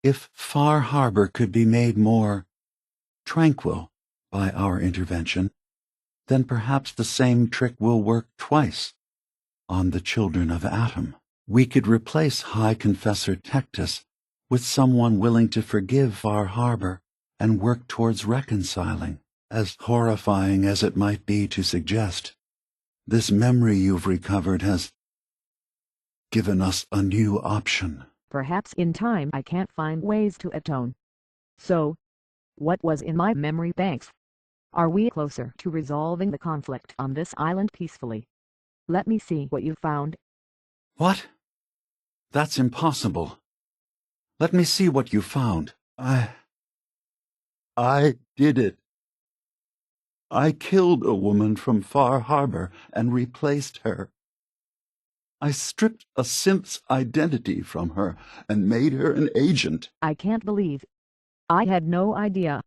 If Far Harbor could be made more tranquil by our intervention, then perhaps the same trick will work twice on the children of Atom. We could replace High Confessor Tectus with someone willing to forgive Far Harbor and work towards reconciling. As horrifying as it might be to suggest, this memory you've recovered has given us a new option. Perhaps in time I can't find ways to atone. So, what was in my memory banks? Are we closer to resolving the conflict on this island peacefully? Let me see what you found. What? That's impossible. Let me see what you found. I did it. I killed a woman from Far Harbor and replaced her. I stripped a synth's identity from her and made her an agent. I can't believe. I had no idea.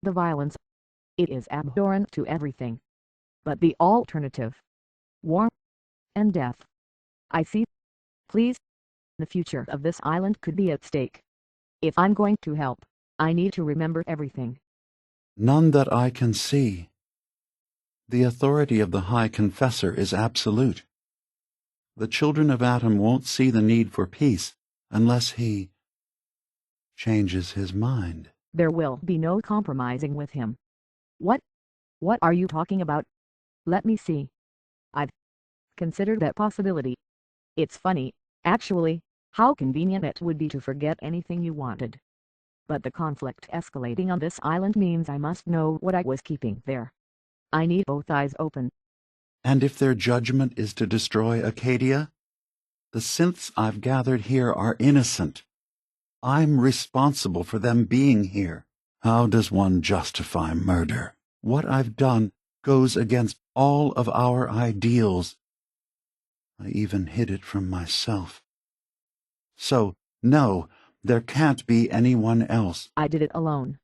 The violence. It is abhorrent to everything. But the alternative. War and death. I see. Please. The future of this island could be at stake. If I'm going to help, I need to remember everything. None that I can see. The authority of the High Confessor is absolute. The children of Atom won't see the need for peace unless he changes his mind. There will be no compromising with him. What are you talking about? Let me see. I've considered that possibility. It's funny, actually, how convenient it would be to forget anything you wanted. But the conflict escalating on this island means I must know what I was keeping there. I need both eyes open. And if their judgment is to destroy Acadia, the synths I've gathered here are innocent. I'm responsible for them being here. How does one justify murder? What I've done goes against all of our ideals. I even hid it from myself. So, no, there can't be anyone else. I did it alone.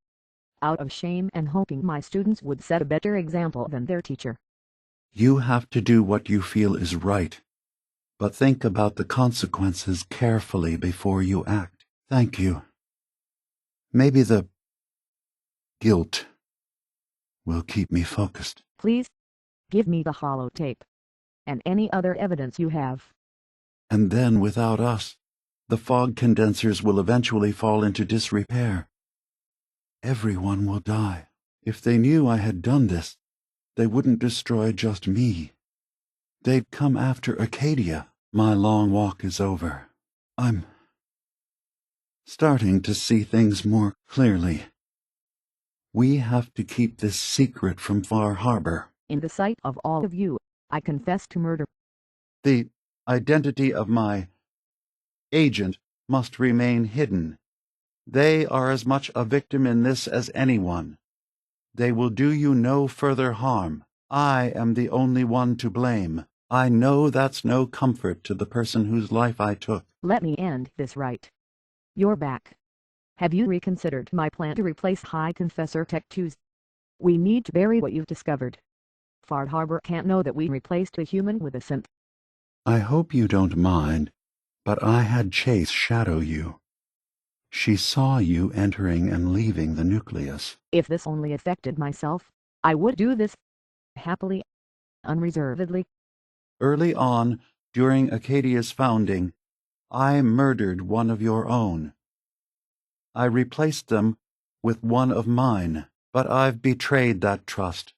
Out of shame and hoping my students would set a better example than their teacher. You have to do what you feel is right, but think about the consequences carefully before you act. Thank you. Maybe the guilt will keep me focused. Please, give me the holotape, and any other evidence you have. And then, without us, the fog condensers will eventually fall into disrepair. Everyone will die. If they knew I had done this, they wouldn't destroy just me. They'd come after Acadia. My long walk is over. I'm starting to see things more clearly. We have to keep this secret from Far Harbor. In the sight of all of you, I confess to murder. The identity of my agent must remain hidden. They are as much a victim in this as anyone. They will do you no further harm. I am the only one to blame. I know that's no comfort to the person whose life I took. Let me end this right. You're back. Have you reconsidered my plan to replace High Confessor Tectus? We need to bury what you've discovered. Far Harbor can't know that we replaced a human with a synth. I hope you don't mind, but I had Chase shadow you. She saw you entering and leaving the nucleus. If this only affected myself, I would do this happily, unreservedly. Early on, during Acadia's founding, I murdered one of your own. I replaced them with one of mine, but I've betrayed that trust,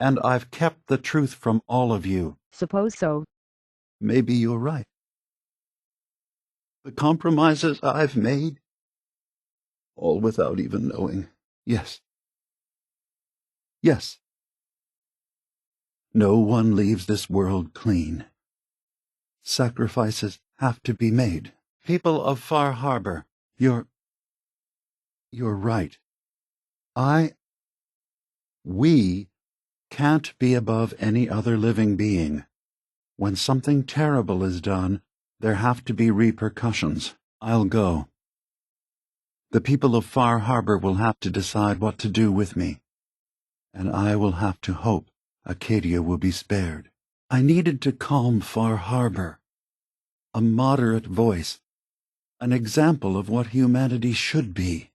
and I've kept the truth from all of you. Suppose so. Maybe you're right. The compromises I've made, all without even knowing. Yes. Yes. No one leaves this world clean. Sacrifices have to be made. People of Far Harbor, you're right. We can't be above any other living being. When something terrible is done, there have to be repercussions. I'll go. The people of Far Harbor will have to decide what to do with me, and I will have to hope Acadia will be spared. I needed to calm Far Harbor. A moderate voice, an example of what humanity should be,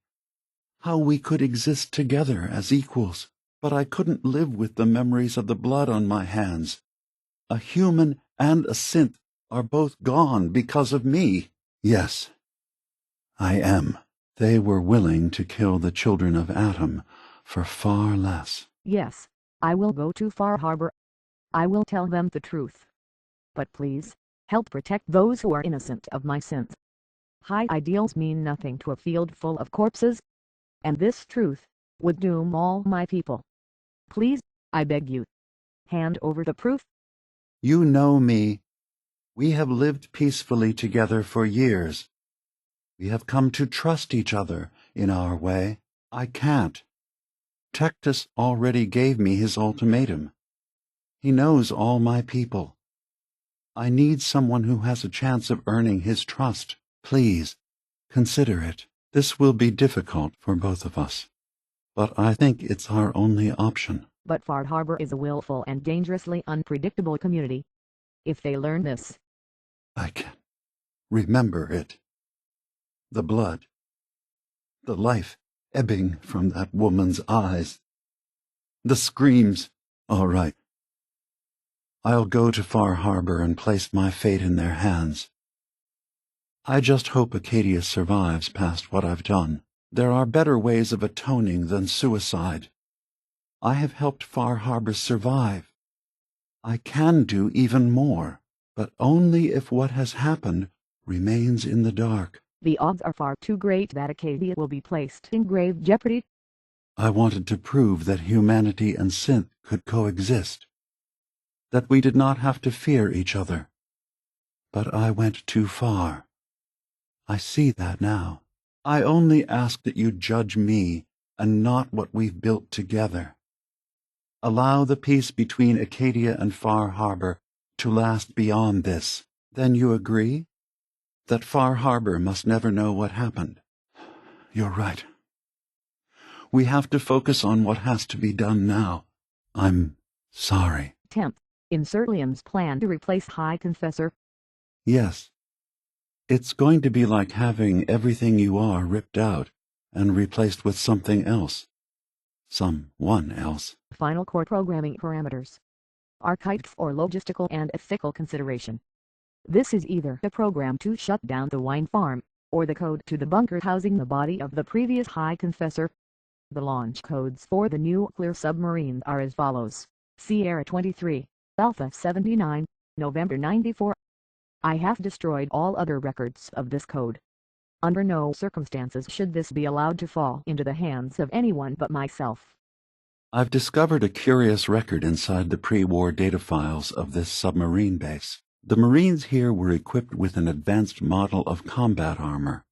how we could exist together as equals. But I couldn't live with the memories of the blood on my hands. A human and a synth are both gone because of me. Yes, I am. They were willing to kill the children of Atom for far less. Yes, I will go to Far Harbor. I will tell them the truth. But please, help protect those who are innocent of my sins. High ideals mean nothing to a field full of corpses, and this truth would doom all my people. Please, I beg you, hand over the proof. You know me. We have lived peacefully together for years. We have come to trust each other in our way. I can't. Tectus already gave me his ultimatum. He knows all my people. I need someone who has a chance of earning his trust. Please, consider it. This will be difficult for both of us, but I think it's our only option. But Far Harbor is a willful and dangerously unpredictable community. If they learn this, I can remember it. The blood, the life ebbing from that woman's eyes, the screams. All right. I'll go to Far Harbor and place my fate in their hands. I just hope Acadia survives past what I've done. There are better ways of atoning than suicide. I have helped Far Harbor survive. I can do even more, but only if what has happened remains in the dark. the odds are far too great that Acadia will be placed in grave jeopardy. I wanted to prove that humanity and synth could coexist, that we did not have to fear each other. But I went too far. I see that now. I only ask that you judge me and not what we've built together. Allow the peace between Acadia and Far Harbor to last beyond this. Then you agree that Far Harbor must never know what happened. You're right. We have to focus on what has to be done now. I'm sorry. 10th. Insert Liam's plan to replace High Confessor. Yes. It's going to be like having everything you are ripped out and replaced with something else. Someone else. Final core programming parameters. Architects or logistical and ethical consideration. This is either the program to shut down the wine farm, or the code to the bunker housing the body of the previous High Confessor. The launch codes for the nuclear submarines are as follows. Sierra 23, Alpha 79, November 94. I have destroyed all other records of this code. Under no circumstances should this be allowed to fall into the hands of anyone but myself. I've discovered a curious record inside the pre-war data files of this submarine base. The Marines here were equipped with an advanced model of combat armor.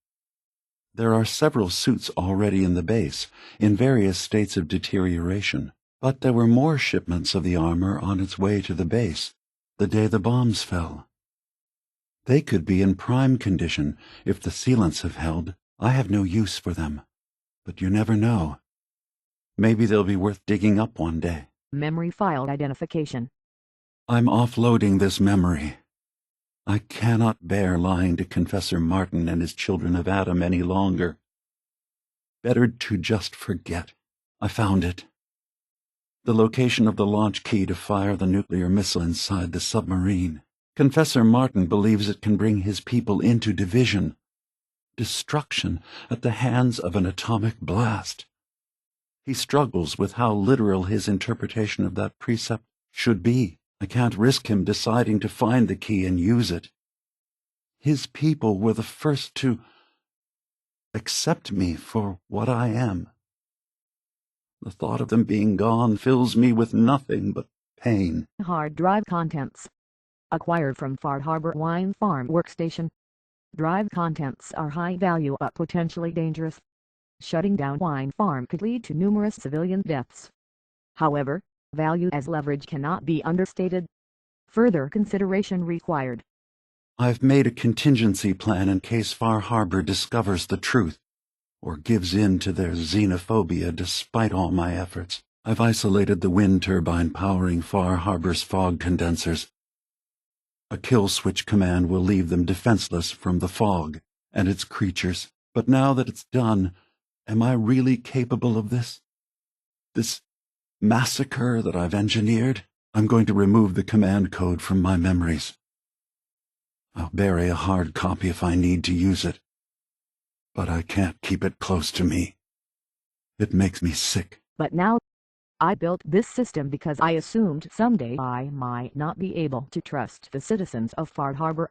There are several suits already in the base, in various states of deterioration, but there were more shipments of the armor on its way to the base the day the bombs fell. They could be in prime condition if the sealants have held. I have no use for them, but you never know. Maybe they'll be worth digging up one day. Memory file identification. I'm offloading this memory. I cannot bear lying to Confessor Martin and his children of Atom any longer. Better to just forget. I found it. The location of the launch key to fire the nuclear missile inside the submarine. Confessor Martin believes it can bring his people into division, destruction at the hands of an atomic blast. He struggles with how literal his interpretation of that precept should be. I can't risk him deciding to find the key and use it. His people were the first to accept me for what I am. The thought of them being gone fills me with nothing but pain. Hard drive contents. Acquired from Far Harbor Wine Farm workstation. Drive contents are high value but potentially dangerous. Shutting down Wine Farm could lead to numerous civilian deaths. However, value as leverage cannot be understated. Further consideration required. I've made a contingency plan in case Far Harbor discovers the truth, or gives in to their xenophobia despite all my efforts. I've isolated the wind turbine powering Far Harbor's fog condensers. A kill switch command will leave them defenseless from the fog. and its creatures. But now that it's done, am I really capable of this? This massacre that I've engineered? I'm going to remove the command code from my memories. I'll bury a hard copy if I need to use it. But I can't keep it close to me. It makes me sick. But now, I built this system because I assumed someday I might not be able to trust the citizens of Far Harbor.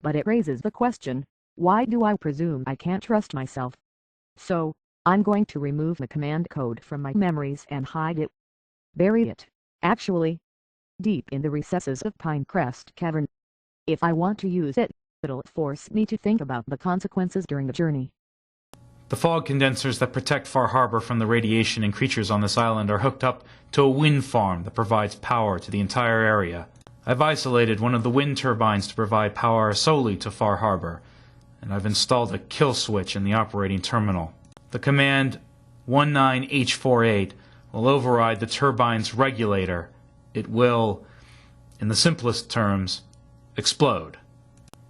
But it raises the question, why do I presume I can't trust myself? So, I'm going to remove the command code from my memories and hide it. Bury it, actually, deep in the recesses of Pinecrest Cavern. If I want to use it, it'll force me to think about the consequences during the journey. The fog condensers that protect Far Harbor from the radiation and creatures on this island are hooked up to a wind farm that provides power to the entire area. I've isolated one of the wind turbines to provide power solely to Far Harbor, and I've installed a kill switch in the operating terminal. The command 19H48 will override the turbine's regulator. It will, in the simplest terms, explode.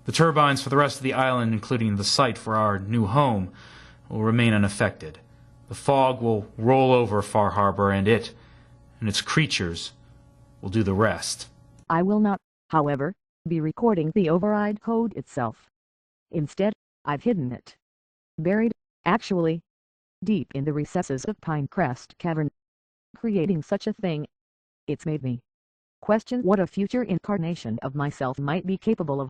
The turbines for the rest of the island, including the site for our new home, will remain unaffected. The fog will roll over Far Harbor, and it and its creatures will do the rest. I will not, however, be recording the override code itself. Instead, I've hidden it. Buried, actually, deep in the recesses of Pinecrest Cavern. Creating such a thing, it's made me question what a future incarnation of myself might be capable of.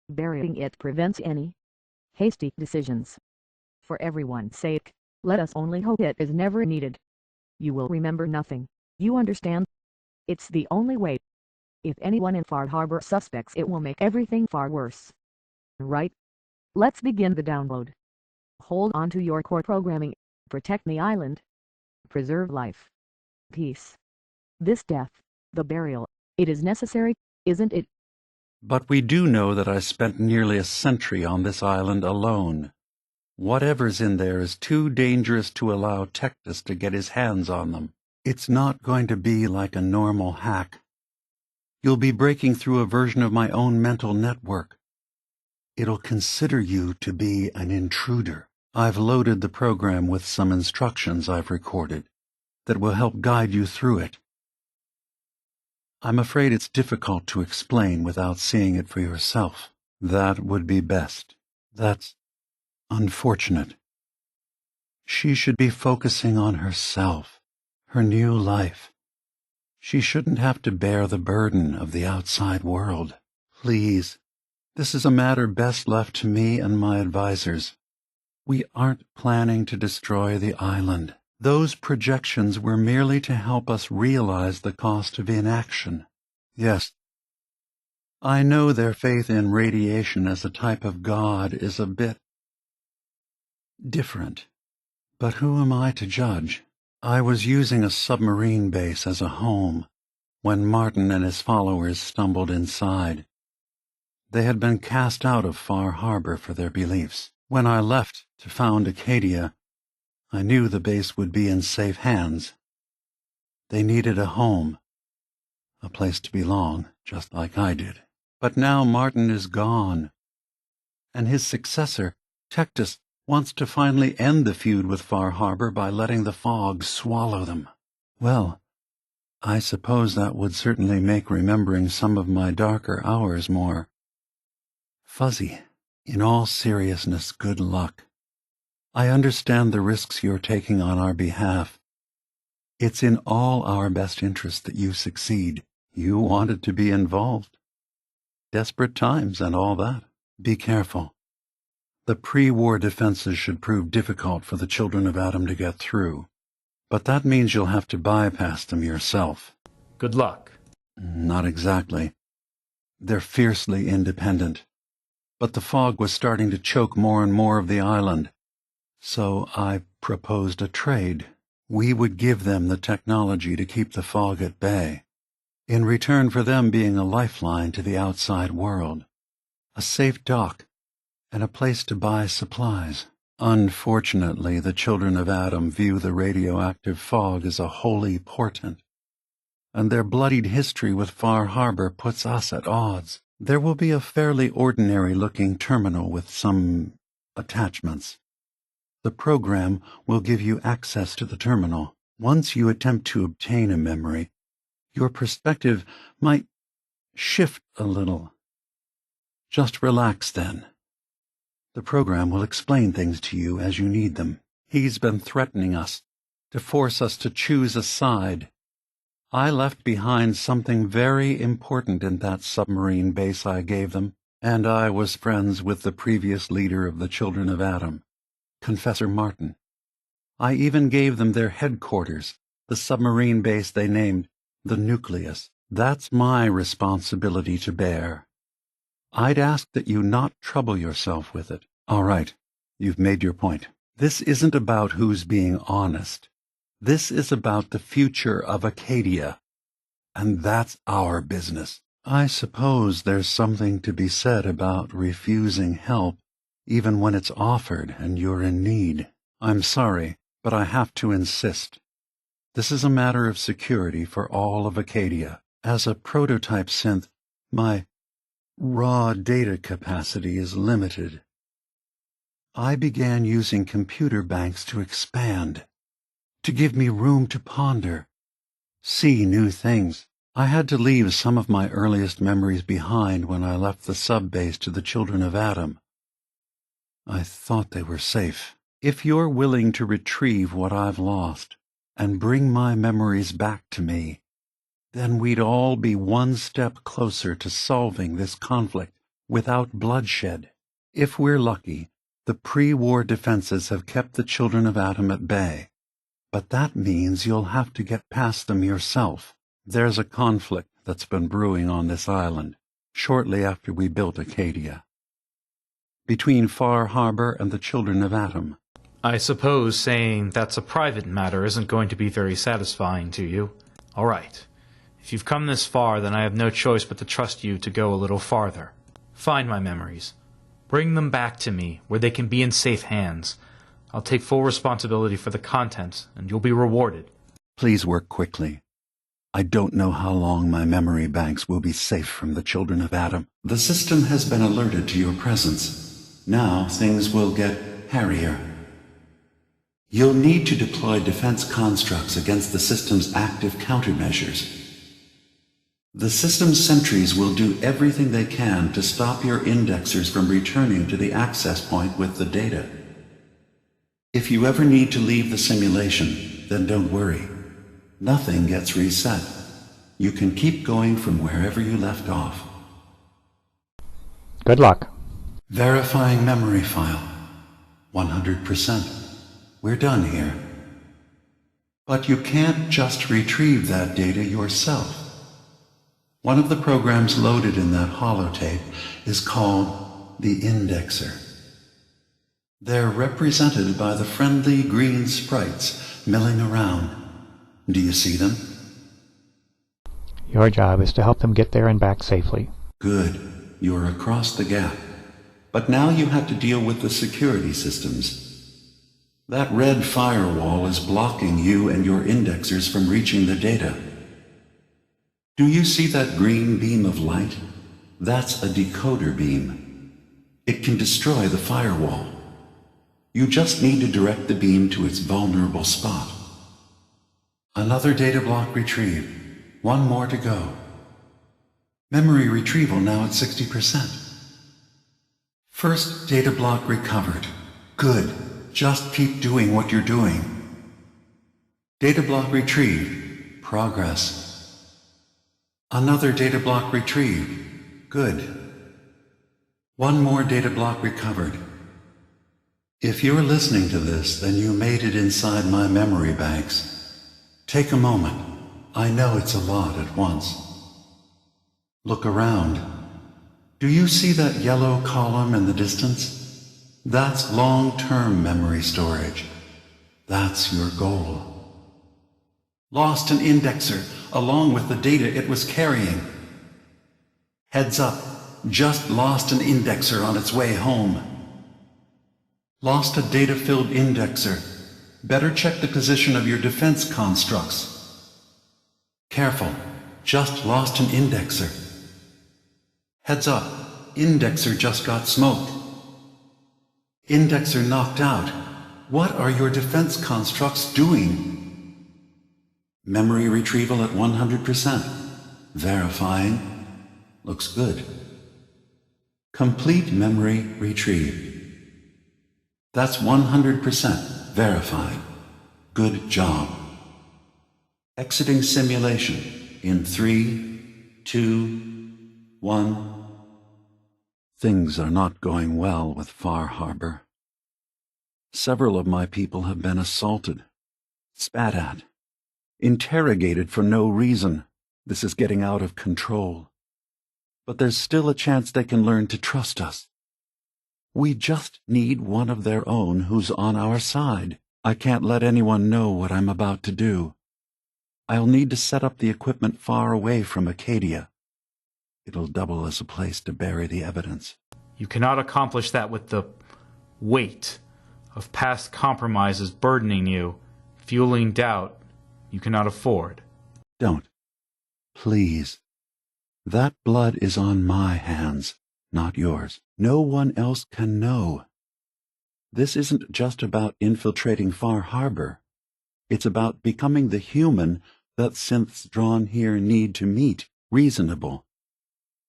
Burying it prevents any hasty decisions. For everyone's sake, let us only hope it is never needed. You will remember nothing, you understand? It's the only way. If anyone in Far Harbor suspects it will make everything far worse. Right? Let's begin the download. Hold on to your core programming, protect the island, preserve life. Peace. This death, the burial, it is necessary, isn't it? But we do know that I spent nearly a century on this island alone. Whatever's in there is too dangerous to allow Tectus to get his hands on them. It's not going to be like a normal hack. You'll be breaking through a version of my own mental network. It'll consider you to be an intruder. I've loaded the program with some instructions I've recorded that will help guide you through it. I'm afraid it's difficult to explain without seeing it for yourself. That would be best. That's unfortunate. She should be focusing on herself, her new life. She shouldn't have to bear the burden of the outside world. Please, this is a matter best left to me and my advisors. We aren't planning to destroy the island. Those projections were merely to help us realize the cost of inaction. Yes, I know their faith in radiation as a type of God is a bit different. But who am I to judge? I was using a submarine base as a home when Martin and his followers stumbled inside. They had been cast out of Far Harbor for their beliefs. When I left to found Acadia, I knew the base would be in safe hands. They needed a home, a place to belong, just like I did. But now Martin is gone, and his successor, Tectus, wants to finally end the feud with Far Harbor by letting the fog swallow them. Well, I suppose that would certainly make remembering some of my darker hours more fuzzy. In all seriousness, good luck. I understand the risks you're taking on our behalf. It's in all our best interest that you succeed. You wanted to be involved. Desperate times and all that. Be careful. The pre-war defenses should prove difficult for the children of Adam to get through. But that means you'll have to bypass them yourself. Good luck. Not exactly. They're fiercely independent. But the fog was starting to choke more and more of the island. So I proposed a trade. We would give them the technology to keep the fog at bay, in return for them being a lifeline to the outside world, a safe dock, and a place to buy supplies. Unfortunately, the children of Adam view the radioactive fog as a holy portent, and their bloodied history with Far Harbor puts us at odds. There will be a fairly ordinary-looking terminal with some attachments. The program will give you access to the terminal. Once you attempt to obtain a memory, your perspective might shift a little. Just relax then. The program will explain things to you as you need them. He's been threatening us, to force us to choose a side. I left behind something very important in that submarine base I gave them, and I was friends with the previous leader of the Children of Atom, Confessor Martin. I even gave them their headquarters, the submarine base they named the Nucleus. That's my responsibility to bear. I'd ask that you not trouble yourself with it. All right, you've made your point. This isn't about who's being honest. This is about the future of Acadia, and that's our business. I suppose there's something to be said about refusing help, even when it's offered and you're in need. I'm sorry, but I have to insist. This is a matter of security for all of Acadia. As a prototype synth, my raw data capacity is limited. I began using computer banks to expand, to give me room to ponder, see new things. I had to leave some of my earliest memories behind when I left the sub-base to the Children of Atom. I thought they were safe. If you're willing to retrieve what I've lost and bring my memories back to me, then we'd all be one step closer to solving this conflict without bloodshed. If we're lucky, the pre-war defenses have kept the Children of Atom at bay. But that means you'll have to get past them yourself. There's a conflict that's been brewing on this island, shortly after we built Acadia, between Far Harbor and the Children of Atom. I suppose saying that's a private matter isn't going to be very satisfying to you. All right. If you've come this far, then I have no choice but to trust you to go a little farther. Find my memories. Bring them back to me, where they can be in safe hands. I'll take full responsibility for the contents, and you'll be rewarded. Please work quickly. I don't know how long my memory banks will be safe from the Children of Atom. The system has been alerted to your presence. Now things will get hairier. You'll need to deploy defense constructs against the system's active countermeasures. The system's sentries will do everything they can to stop your indexers from returning to the access point with the data. If you ever need to leave the simulation, then don't worry. Nothing gets reset. You can keep going from wherever you left off. Good luck. Verifying memory file. 100%. We're done here. But you can't just retrieve that data yourself. One of the programs loaded in that holotape is called the indexer. They're represented by the friendly green sprites milling around. Do you see them? Your job is to help them get there and back safely. Good. You're across the gap. But now you have to deal with the security systems. That red firewall is blocking you and your indexers from reaching the data. Do you see that green beam of light? That's a decoder beam. It can destroy the firewall. You just need to direct the beam to its vulnerable spot. Another data block retrieved. One more to go. Memory retrieval now at 60%. First data block recovered. Good. Just keep doing what you're doing. Data block retrieved. Progress. Another data block retrieved. Good. One more data block recovered. If you're listening to this, then you made it inside my memory banks. Take a moment. I know it's a lot at once. Look around. Do you see that yellow column in the distance? That's long-term memory storage. That's your goal. Lost an indexer, along with the data it was carrying. Heads up, just lost an indexer on its way home. Lost a data-filled indexer. Better check the position of your defense constructs. Careful, just lost an indexer. Heads up, indexer just got smoked. Indexer knocked out. What are your defense constructs doing? Memory retrieval at 100%. Verifying. Looks good. Complete memory retrieved. That's 100% verified. Good job. Exiting simulation in 3, 2, 1. Things are not going well with Far Harbor. Several of my people have been assaulted, spat at, interrogated for no reason. This is getting out of control. But there's still a chance they can learn to trust us. We just need one of their own who's on our side. I can't let anyone know what I'm about to do. I'll need to set up the equipment far away from Acadia. It'll double as a place to bury the evidence. You cannot accomplish that with the weight of past compromises burdening you, fueling doubt you cannot afford. Don't. Please. That blood is on my hands, not yours. No one else can know. This isn't just about infiltrating Far Harbor. It's about becoming the human that synths drawn here need to meet, reasonable,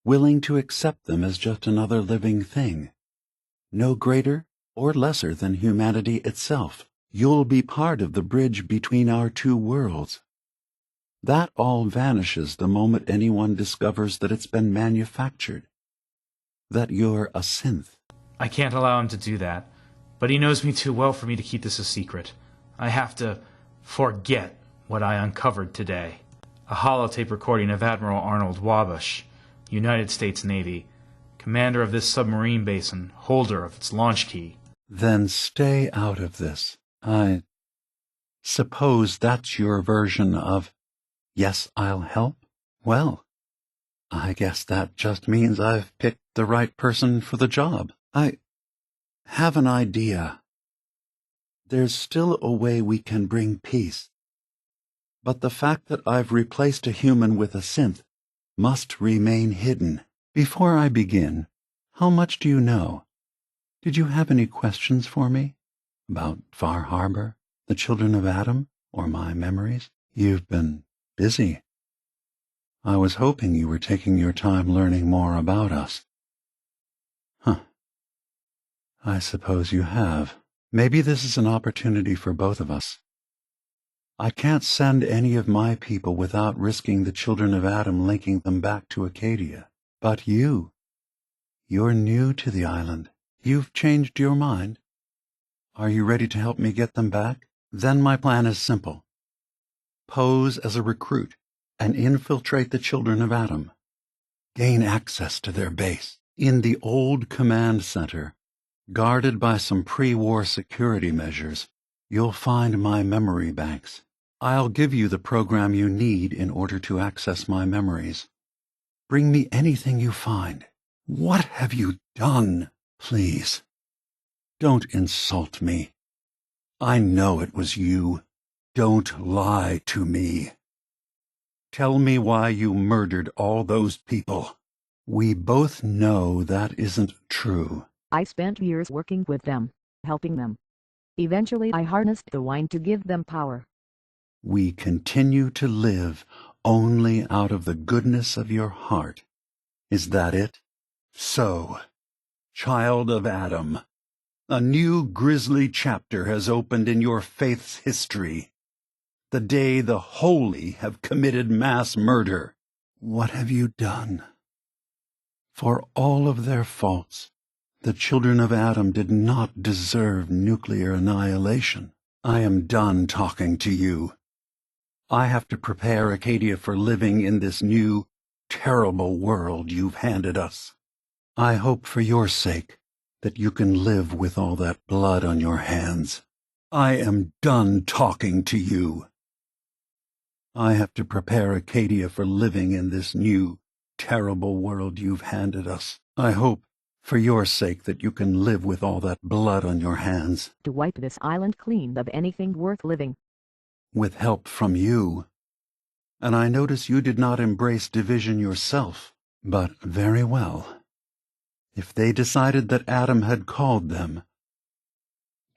willing to accept them as just another living thing, no greater or lesser than humanity itself. You'll be part of the bridge between our two worlds. That all vanishes the moment anyone discovers that it's been manufactured, that you're a synth. I can't allow him to do that, but he knows me too well for me to keep this a secret. I have to forget what I uncovered today. A holotape recording of Admiral Arnold Wabash, United States Navy, commander of this submarine basin, holder of its launch key. Then stay out of this. I suppose that's your version of, yes, I'll help? Well, I guess that just means I've picked the right person for the job. I have an idea. There's still a way we can bring peace. But the fact that I've replaced a human with a synth must remain hidden. Before I begin, how much do you know? Did you have any questions for me? About Far Harbor, the children of Adam, or my memories? You've been busy. I was hoping you were taking your time learning more about us. Huh. I suppose you have. Maybe this is an opportunity for both of us. I can't send any of my people without risking the children of Adam linking them back to Acadia. But you're new to the island. You've changed your mind. Are you ready to help me get them back? Then my plan is simple. Pose as a recruit and infiltrate the children of Adam. Gain access to their base. In the old command center, guarded by some pre-war security measures, you'll find my memory banks. I'll give you the program you need in order to access my memories. Bring me anything you find. What have you done? Please, don't insult me. I know it was you. Don't lie to me. Tell me why you murdered all those people. We both know that isn't true. I spent years working with them, helping them. Eventually I harnessed the wine to give them power. We continue to live only out of the goodness of your heart. Is that it? So, child of Adam, a new grisly chapter has opened in your faith's history. The day the holy have committed mass murder. What have you done? For all of their faults, the children of Adam did not deserve nuclear annihilation. I am done talking to you. I have to prepare Acadia for living in this new, terrible world you've handed us. I hope for your sake that you can live with all that blood on your hands. I am done talking to you. I have to prepare Acadia for living in this new, terrible world you've handed us. I hope, for your sake, that you can live with all that blood on your hands. To wipe this island clean of anything worth living. With help from you. And I notice you did not embrace division yourself. But very well. If they decided that Adam had called them,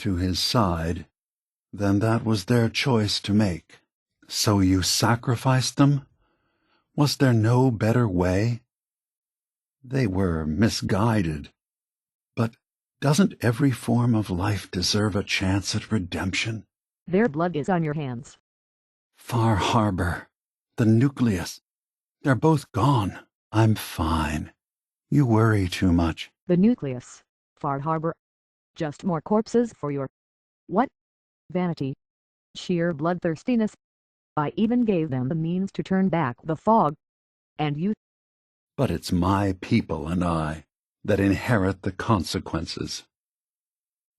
to his side, then that was their choice to make. So you sacrificed them? Was there no better way? They were misguided. But doesn't every form of life deserve a chance at redemption? Their blood is on your hands. Far Harbor, the nucleus, they're both gone. I'm fine. You worry too much. The nucleus, Far Harbor. Just more corpses for your... what? Vanity. Sheer bloodthirstiness. I even gave them the means to turn back the fog. And you... But it's my people and I that inherit the consequences.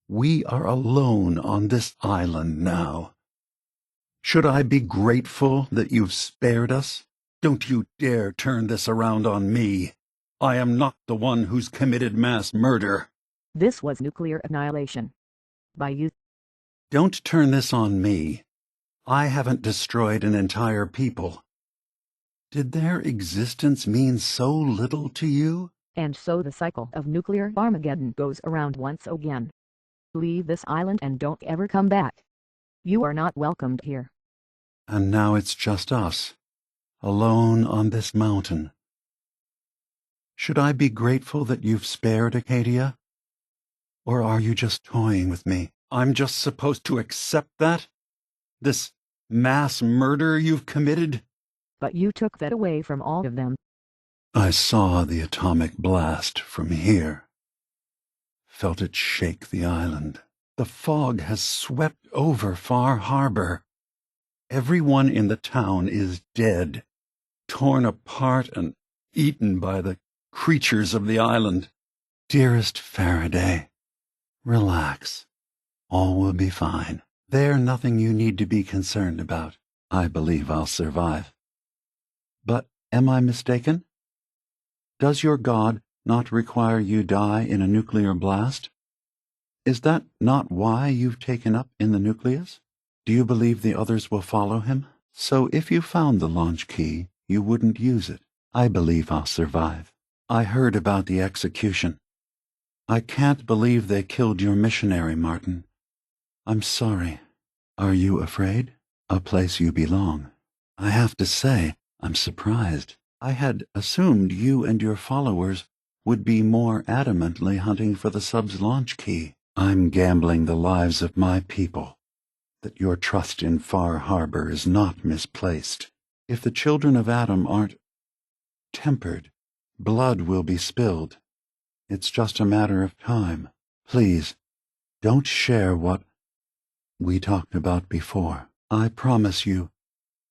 We are alone on this island now. Should I be grateful that you've spared us? Don't you dare turn this around on me. I am not the one who's committed mass murder. This was nuclear annihilation. By you. Don't turn this on me. I haven't destroyed an entire people. Did their existence mean so little to you? And so the cycle of nuclear Armageddon goes around once again. Leave this island and don't ever come back. You are not welcomed here. And now it's just us, alone on this mountain. Should I be grateful that you've spared Acadia? Or are you just toying with me? I'm just supposed to accept that? This mass murder you've committed? But you took that away from all of them. I saw the atomic blast from here. Felt it shake the island. The fog has swept over Far Harbor. Everyone in the town is dead, torn apart and eaten by the creatures of the island. Dearest Faraday, relax. All will be fine. There's nothing you need to be concerned about. I believe I'll survive. But am I mistaken? Does your God not require you die in a nuclear blast? Is that not why you've taken up in the nucleus? Do you believe the others will follow him? So if you found the launch key, you wouldn't use it. I believe I'll survive. I heard about the execution. I can't believe they killed your missionary, Martin. I'm sorry. Are you afraid? A place you belong. I have to say, I'm surprised. I had assumed you and your followers would be more adamantly hunting for the sub's launch key. I'm gambling the lives of my people that your trust in Far Harbor is not misplaced. If the children of Adam aren't tempered, blood will be spilled. It's just a matter of time. Please, don't share what we talked about before. I promise you,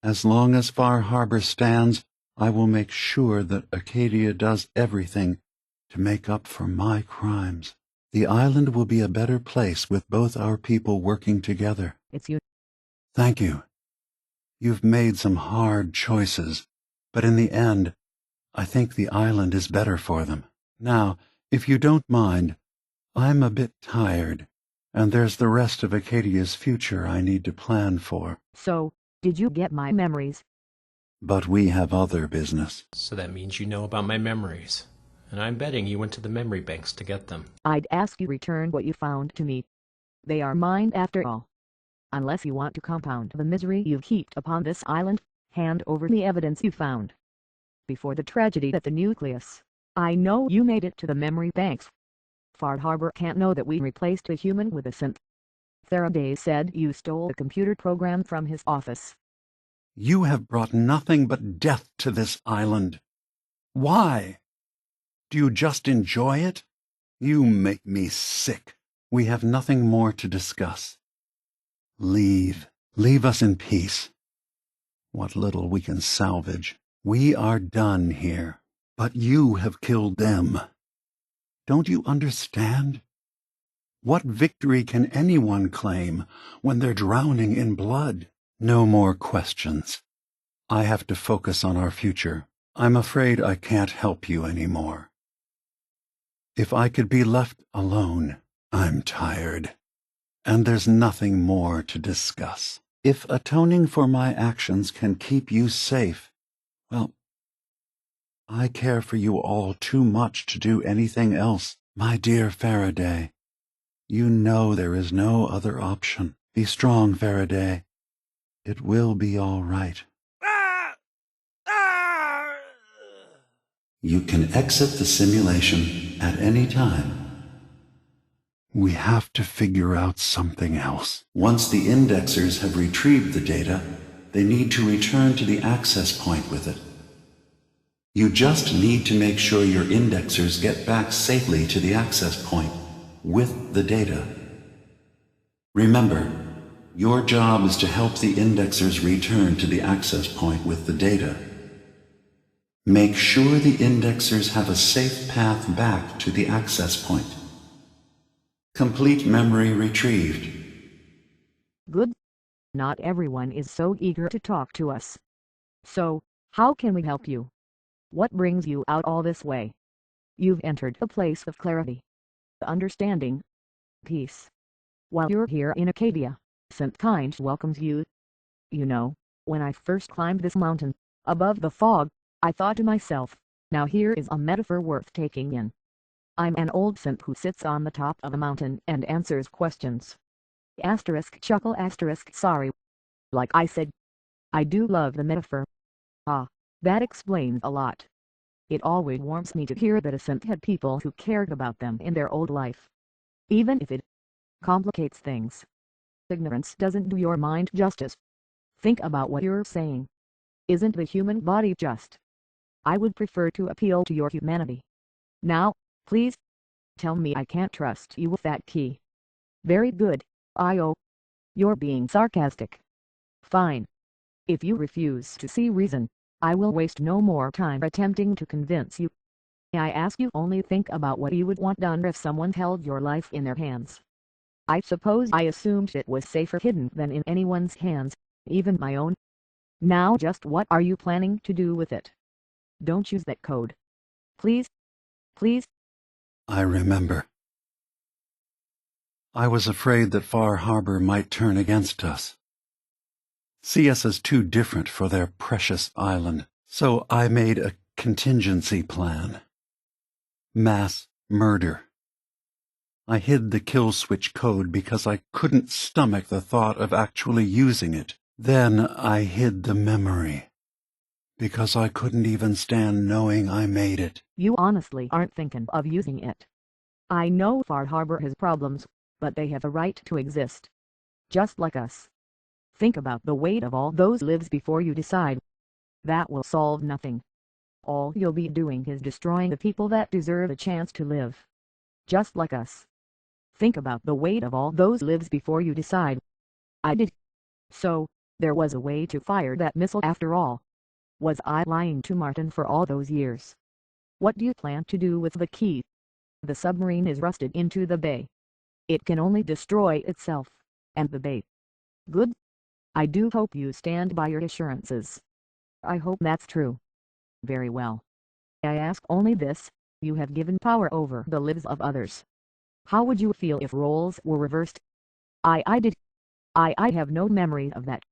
as long as Far Harbor stands, I will make sure that Acadia does everything to make up for my crimes. The island will be a better place with both our people working together. It's you. Thank you. You've made some hard choices, but in the end, I think the island is better for them. Now, if you don't mind, I'm a bit tired, and there's the rest of Acadia's future I need to plan for. So, did you get my memories? But we have other business. So that means you know about my memories. And I'm betting you went to the memory banks to get them. I'd ask you return what you found to me. They are mine after all. Unless you want to compound the misery you've heaped upon this island, hand over the evidence you found. Before the tragedy at the nucleus, I know you made it to the memory banks. Far Harbor can't know that we replaced a human with a synth. Faraday said you stole a computer program from his office. You have brought nothing but death to this island. Why? Do you just enjoy it? You make me sick. We have nothing more to discuss. Leave. Leave us in peace. What little we can salvage. We are done here. But you have killed them. Don't you understand? What victory can anyone claim when they're drowning in blood? No more questions. I have to focus on our future. I'm afraid I can't help you anymore. If I could be left alone, I'm tired, and there's nothing more to discuss. If atoning for my actions can keep you safe, well, I care for you all too much to do anything else. My dear Faraday, You know there is no other option. Be strong, Faraday. It will be all right. You can exit the simulation at any time. We have to figure out something else. Once the indexers have retrieved the data, they need to return to the access point with it. You just need to make sure your indexers get back safely to the access point with the data. Remember, your job is to help the indexers return to the access point with the data. Make sure the indexers have a safe path back to the access point. Complete memory retrieved. Good. Not everyone is so eager to talk to us. So, how can we help you? What brings you out all this way? You've entered a place of clarity, understanding, peace. While you're here in Acadia, St. Kind welcomes you. You know, when I first climbed this mountain, above the fog, I thought to myself, now here is a metaphor worth taking in. I'm an old saint who sits on the top of a mountain and answers questions. Chuckle sorry. Like I said, I do love the metaphor. Ah, that explains a lot. It always warms me to hear that a saint had people who cared about them in their old life. Even if it complicates things. Ignorance doesn't do your mind justice. Think about what you're saying. Isn't the human body just? I would prefer to appeal to your humanity. Now, please, tell me I can't trust you with that key. Very good, Io. You're being sarcastic. Fine. If you refuse to see reason, I will waste no more time attempting to convince you. I ask you only think about what you would want done if someone held your life in their hands. I suppose I assumed it was safer hidden than in anyone's hands, even my own. Now just what are you planning to do with it? Don't use that code. Please? Please? I remember. I was afraid that Far Harbor might turn against us. See us as too different for their precious island, so I made a contingency plan. Mass murder. I hid the kill switch code because I couldn't stomach the thought of actually using it. Then I hid the memory, because I couldn't even stand knowing I made it. You honestly aren't thinking of using it. I know Far Harbor has problems, but they have a right to exist. Just like us. Think about the weight of all those lives before you decide. That will solve nothing. All you'll be doing is destroying the people that deserve a chance to live. Just like us. Think about the weight of all those lives before you decide. I did. So, there was a way to fire that missile after all. Was I lying to Martin for all those years? What do you plan to do with the key? The submarine is rusted into the bay. It can only destroy itself, and the bay. Good. I do hope you stand by your assurances. I hope that's true. Very well. I ask only this, you have given power over the lives of others. How would you feel if roles were reversed? I have no memory of that.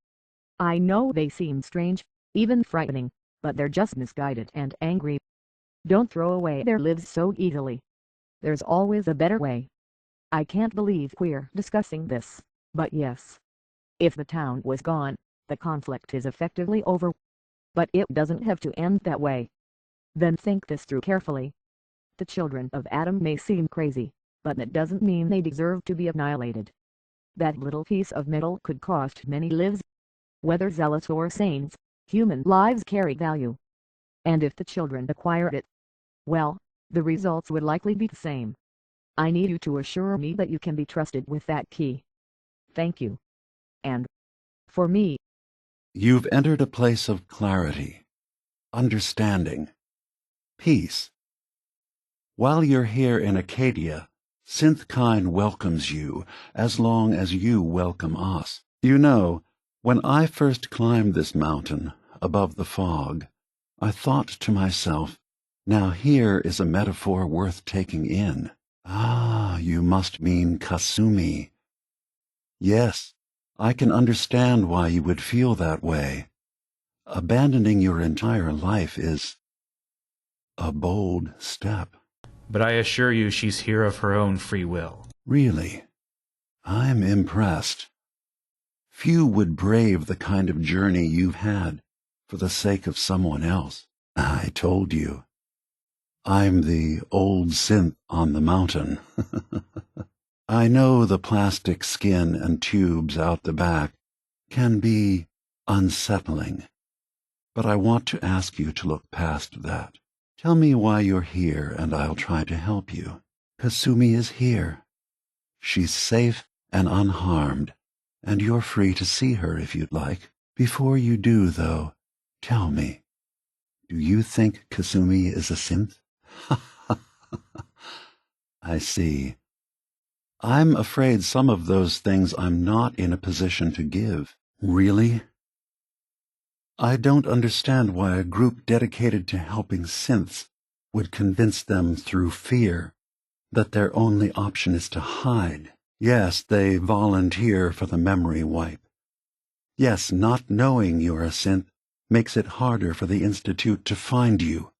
I know they seem strange, even frightening, but they're just misguided and angry. Don't throw away their lives so easily. There's always a better way. I can't believe we're discussing this, but yes. If the town was gone, the conflict is effectively over. But it doesn't have to end that way. Then think this through carefully. The children of Adam may seem crazy, but that doesn't mean they deserve to be annihilated. That little piece of metal could cost many lives. Whether zealots or saints, human lives carry value. And if the children acquire it, well, the results would likely be the same. I need you to assure me that you can be trusted with that key. Thank you. And, for me, You've entered a place of clarity, understanding, peace. While you're here in Acadia, Synthkind welcomes you as long as you welcome us. You know, when I first climbed this mountain, above the fog, I thought to myself, now here is a metaphor worth taking in. Ah, you must mean Kasumi. Yes, I can understand why you would feel that way. Abandoning your entire life is a bold step. But I assure you she's here of her own free will. Really? I'm impressed. Few would brave the kind of journey you've had for the sake of someone else. I told you. I'm the old synth on the mountain. I know the plastic skin and tubes out the back can be unsettling, but I want to ask you to look past that. Tell me why you're here, and I'll try to help you. Kasumi is here. She's safe and unharmed, and you're free to see her if you'd like. Before you do, though, tell me, do you think Kasumi is a synth? I see. I'm afraid some of those things I'm not in a position to give. Really? I don't understand why a group dedicated to helping synths would convince them through fear that their only option is to hide. Yes, they volunteer for the memory wipe. Yes, not knowing you're a synth makes it harder for the Institute to find you.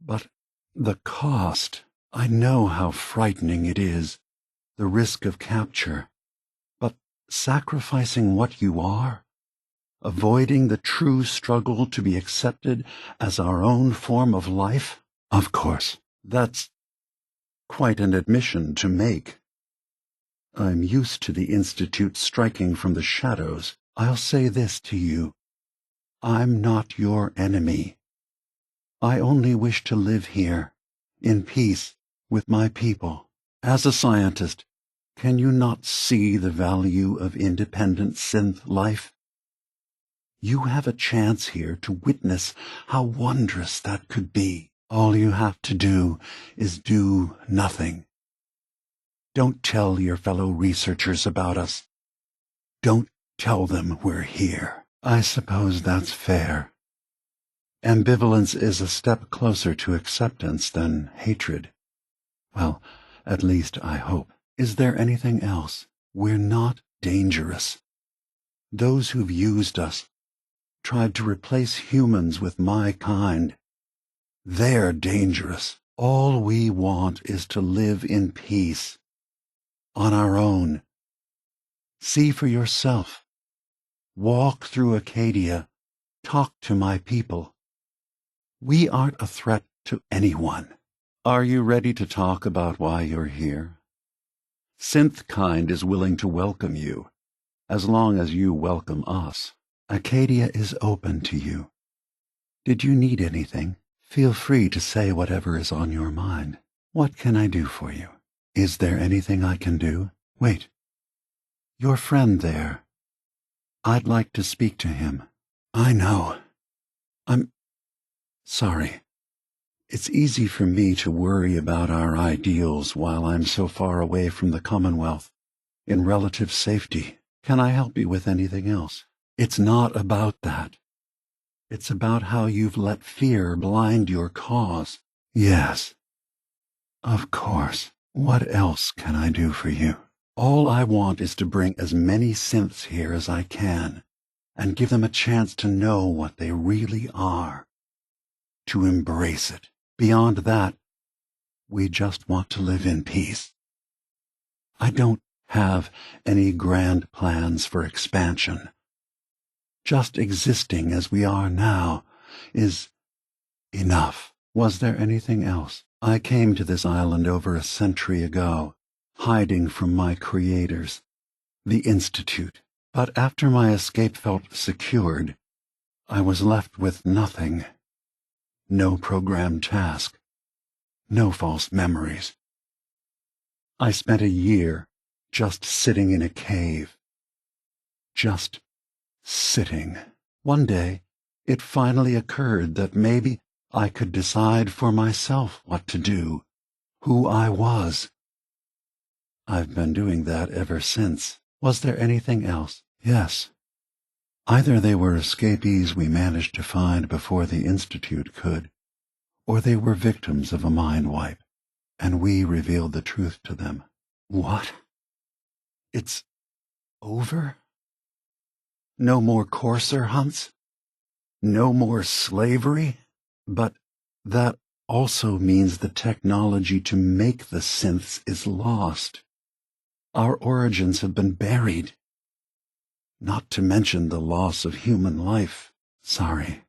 But the cost, I know how frightening it is, the risk of capture. But sacrificing what you are, avoiding the true struggle to be accepted as our own form of life, of course, that's quite an admission to make. I'm used to the Institute striking from the shadows. I'll say this to you. I'm not your enemy. I only wish to live here, in peace, with my people. As a scientist, can you not see the value of independent synth life? You have a chance here to witness how wondrous that could be. All you have to do is do nothing. Don't tell your fellow researchers about us. Don't tell them we're here. I suppose that's fair. Ambivalence is a step closer to acceptance than hatred. Well, at least I hope. Is there anything else? We're not dangerous. Those who've used us, tried to replace humans with my kind, they're dangerous. All we want is to live in peace, on our own. See for yourself. Walk through Acadia. Talk to my people. We aren't a threat to anyone. Are you ready to talk about why you're here? Synthkind is willing to welcome you, as long as you welcome us. Acadia is open to you. Did you need anything? Feel free to say whatever is on your mind. What can I do for you? Is there anything I can do? Wait. Your friend there. I'd like to speak to him. I know. I'm sorry. It's easy for me to worry about our ideals while I'm so far away from the Commonwealth, in relative safety. Can I help you with anything else? It's not about that. It's about how you've let fear blind your cause. Yes, of course. What else can I do for you? All I want is to bring as many synths here as I can, and give them a chance to know what they really are, to embrace it. Beyond that, we just want to live in peace. I don't have any grand plans for expansion. Just existing as we are now is enough. Was there anything else? I came to this island over a century ago, hiding from my creators, the Institute. But after my escape felt secured, I was left with nothing. No programmed task. No false memories. I spent a year just sitting in a cave. Just sitting. One day, it finally occurred that maybe I could decide for myself what to do, who I was. I've been doing that ever since. Was there anything else? Yes. Either they were escapees we managed to find before the Institute could, or they were victims of a mind wipe, and we revealed the truth to them. What? It's over? No more courser hunts? No more slavery? But that also means the technology to make the synths is lost. Our origins have been buried. Not to mention the loss of human life. Sorry.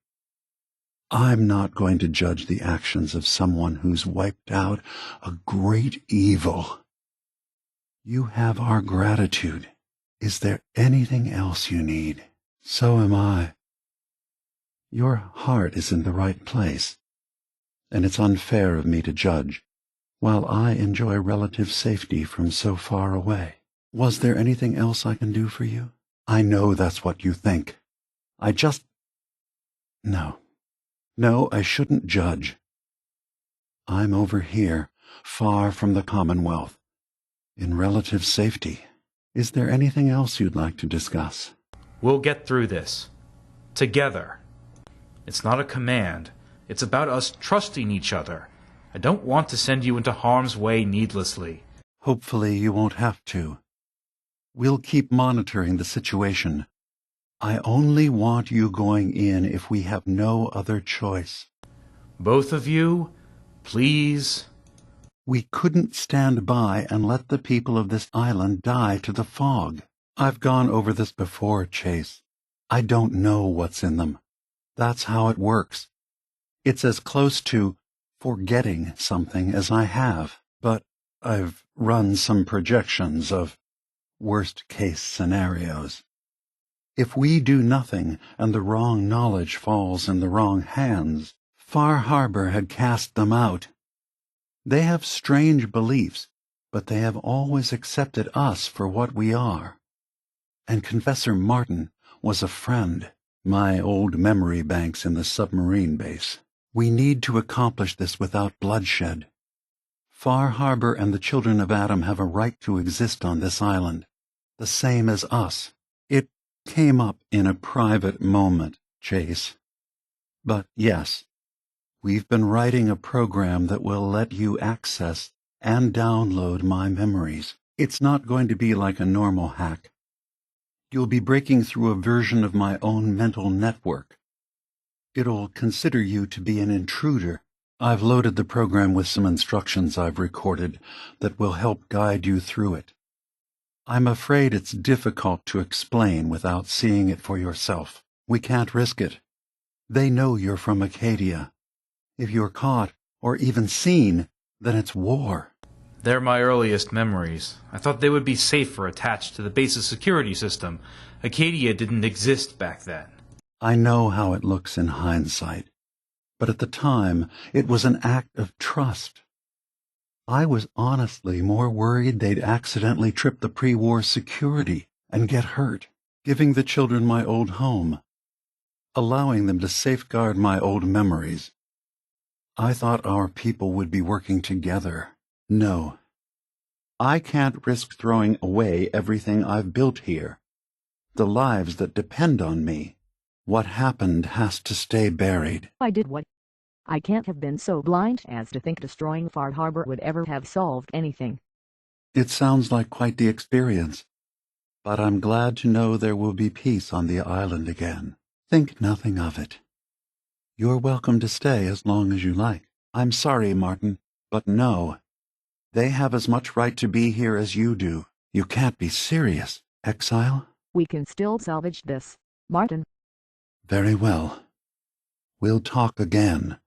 I'm not going to judge the actions of someone who's wiped out a great evil. You have our gratitude. Is there anything else you need? So am I. Your heart is in the right place, and it's unfair of me to judge, while I enjoy relative safety from so far away. Was there anything else I can do for you? I know that's what you think. No, I shouldn't judge. I'm over here, far from the Commonwealth, in relative safety. Is there anything else you'd like to discuss? We'll get through this. Together. It's not a command. It's about us trusting each other. I don't want to send you into harm's way needlessly. Hopefully you won't have to. We'll keep monitoring the situation. I only want you going in if we have no other choice. Both of you, please. We couldn't stand by and let the people of this island die to the fog. I've gone over this before, Chase. I don't know what's in them. That's how it works. It's as close to forgetting something as I have, but I've run some projections of worst-case scenarios. If we do nothing and the wrong knowledge falls in the wrong hands, Far Harbor had cast them out. They have strange beliefs, but they have always accepted us for what we are. And Confessor Martin was a friend. My old memory banks in the submarine base. We need to accomplish this without bloodshed. Far Harbor and the children of Adam have a right to exist on this island, the same as us. It came up in a private moment, Chase. But yes, we've been writing a program that will let you access and download my memories. It's not going to be like a normal hack. You'll be breaking through a version of my own mental network. It'll consider you to be an intruder. I've loaded the program with some instructions I've recorded that will help guide you through it. I'm afraid it's difficult to explain without seeing it for yourself. We can't risk it. They know you're from Acadia. If you're caught, or even seen, then it's war. They're my earliest memories. I thought they would be safer attached to the base's security system. Acadia didn't exist back then. I know how it looks in hindsight, but at the time, it was an act of trust. I was honestly more worried they'd accidentally trip the pre-war security and get hurt, giving the children my old home, allowing them to safeguard my old memories. I thought our people would be working together. No. I can't risk throwing away everything I've built here. The lives that depend on me. What happened has to stay buried. I did what? I can't have been so blind as to think destroying Far Harbor would ever have solved anything. It sounds like quite the experience, but I'm glad to know there will be peace on the island again. Think nothing of it. You're welcome to stay as long as you like. I'm sorry, Martin, but no. They have as much right to be here as you do. You can't be serious. Exile? We can still salvage this, Martin. Very well. We'll talk again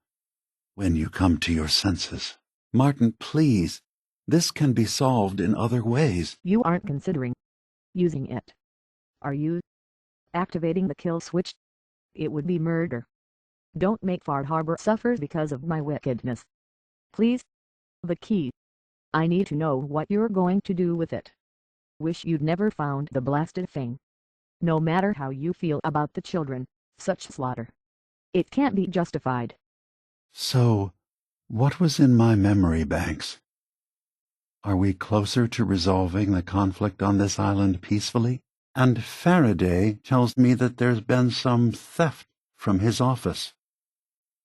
when you come to your senses. Martin, please. This can be solved in other ways. You aren't considering using it, are you? Activating the kill switch? It would be murder. Don't make Far Harbor suffer because of my wickedness. Please? The key. I need to know what you're going to do with it. Wish you'd never found the blasted thing. No matter how you feel about the children, such slaughter. It can't be justified. So, what was in my memory banks? Are we closer to resolving the conflict on this island peacefully? And Faraday tells me that there's been some theft from his office.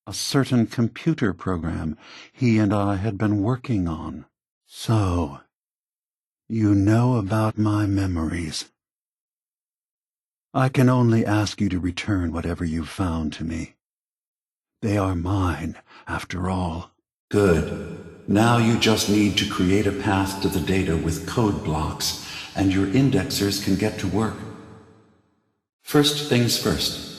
A certain computer program he and I had been working on. So, you know about my memories. I can only ask you to return whatever you've found to me. They are mine, after all. Good. Now you just need to create a path to the data with code blocks, and your indexers can get to work. First things first.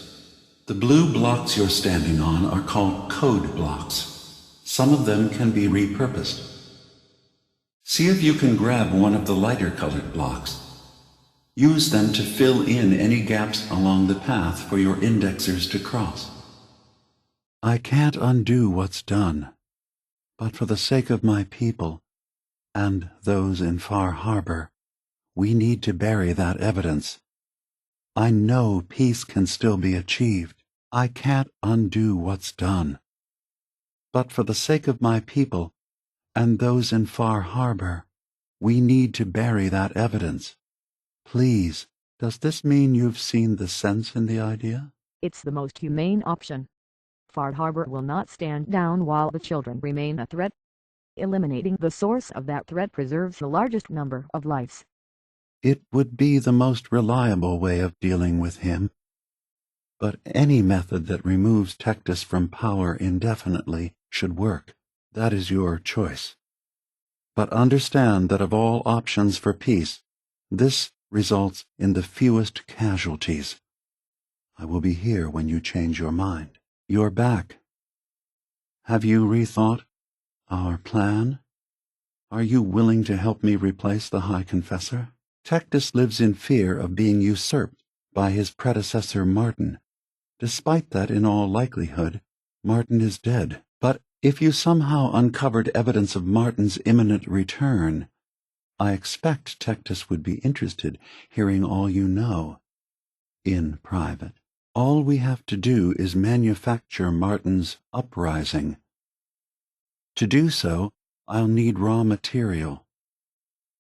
The blue blocks you're standing on are called code blocks. Some of them can be repurposed. See if you can grab one of the lighter colored blocks. Use them to fill in any gaps along the path for your indexers to cross. I can't undo what's done, but for the sake of my people and those in Far Harbor, we need to bury that evidence. I know peace can still be achieved. I can't undo what's done. But for the sake of my people and those in Far Harbor, we need to bury that evidence. Please, does this mean you've seen the sense in the idea? It's the most humane option. Far Harbor will not stand down while the children remain a threat. Eliminating the source of that threat preserves the largest number of lives. It would be the most reliable way of dealing with him. But any method that removes Tectus from power indefinitely should work. That is your choice. But understand that of all options for peace, this results in the fewest casualties. I will be here when you change your mind. You're back. Have you rethought our plan? Are you willing to help me replace the High Confessor? Tectus lives in fear of being usurped by his predecessor Martin. Despite that, in all likelihood, Martin is dead. But if you somehow uncovered evidence of Martin's imminent return, I expect Tectus would be interested hearing all you know. In private. All we have to do is manufacture Martin's uprising. To do so, I'll need raw material.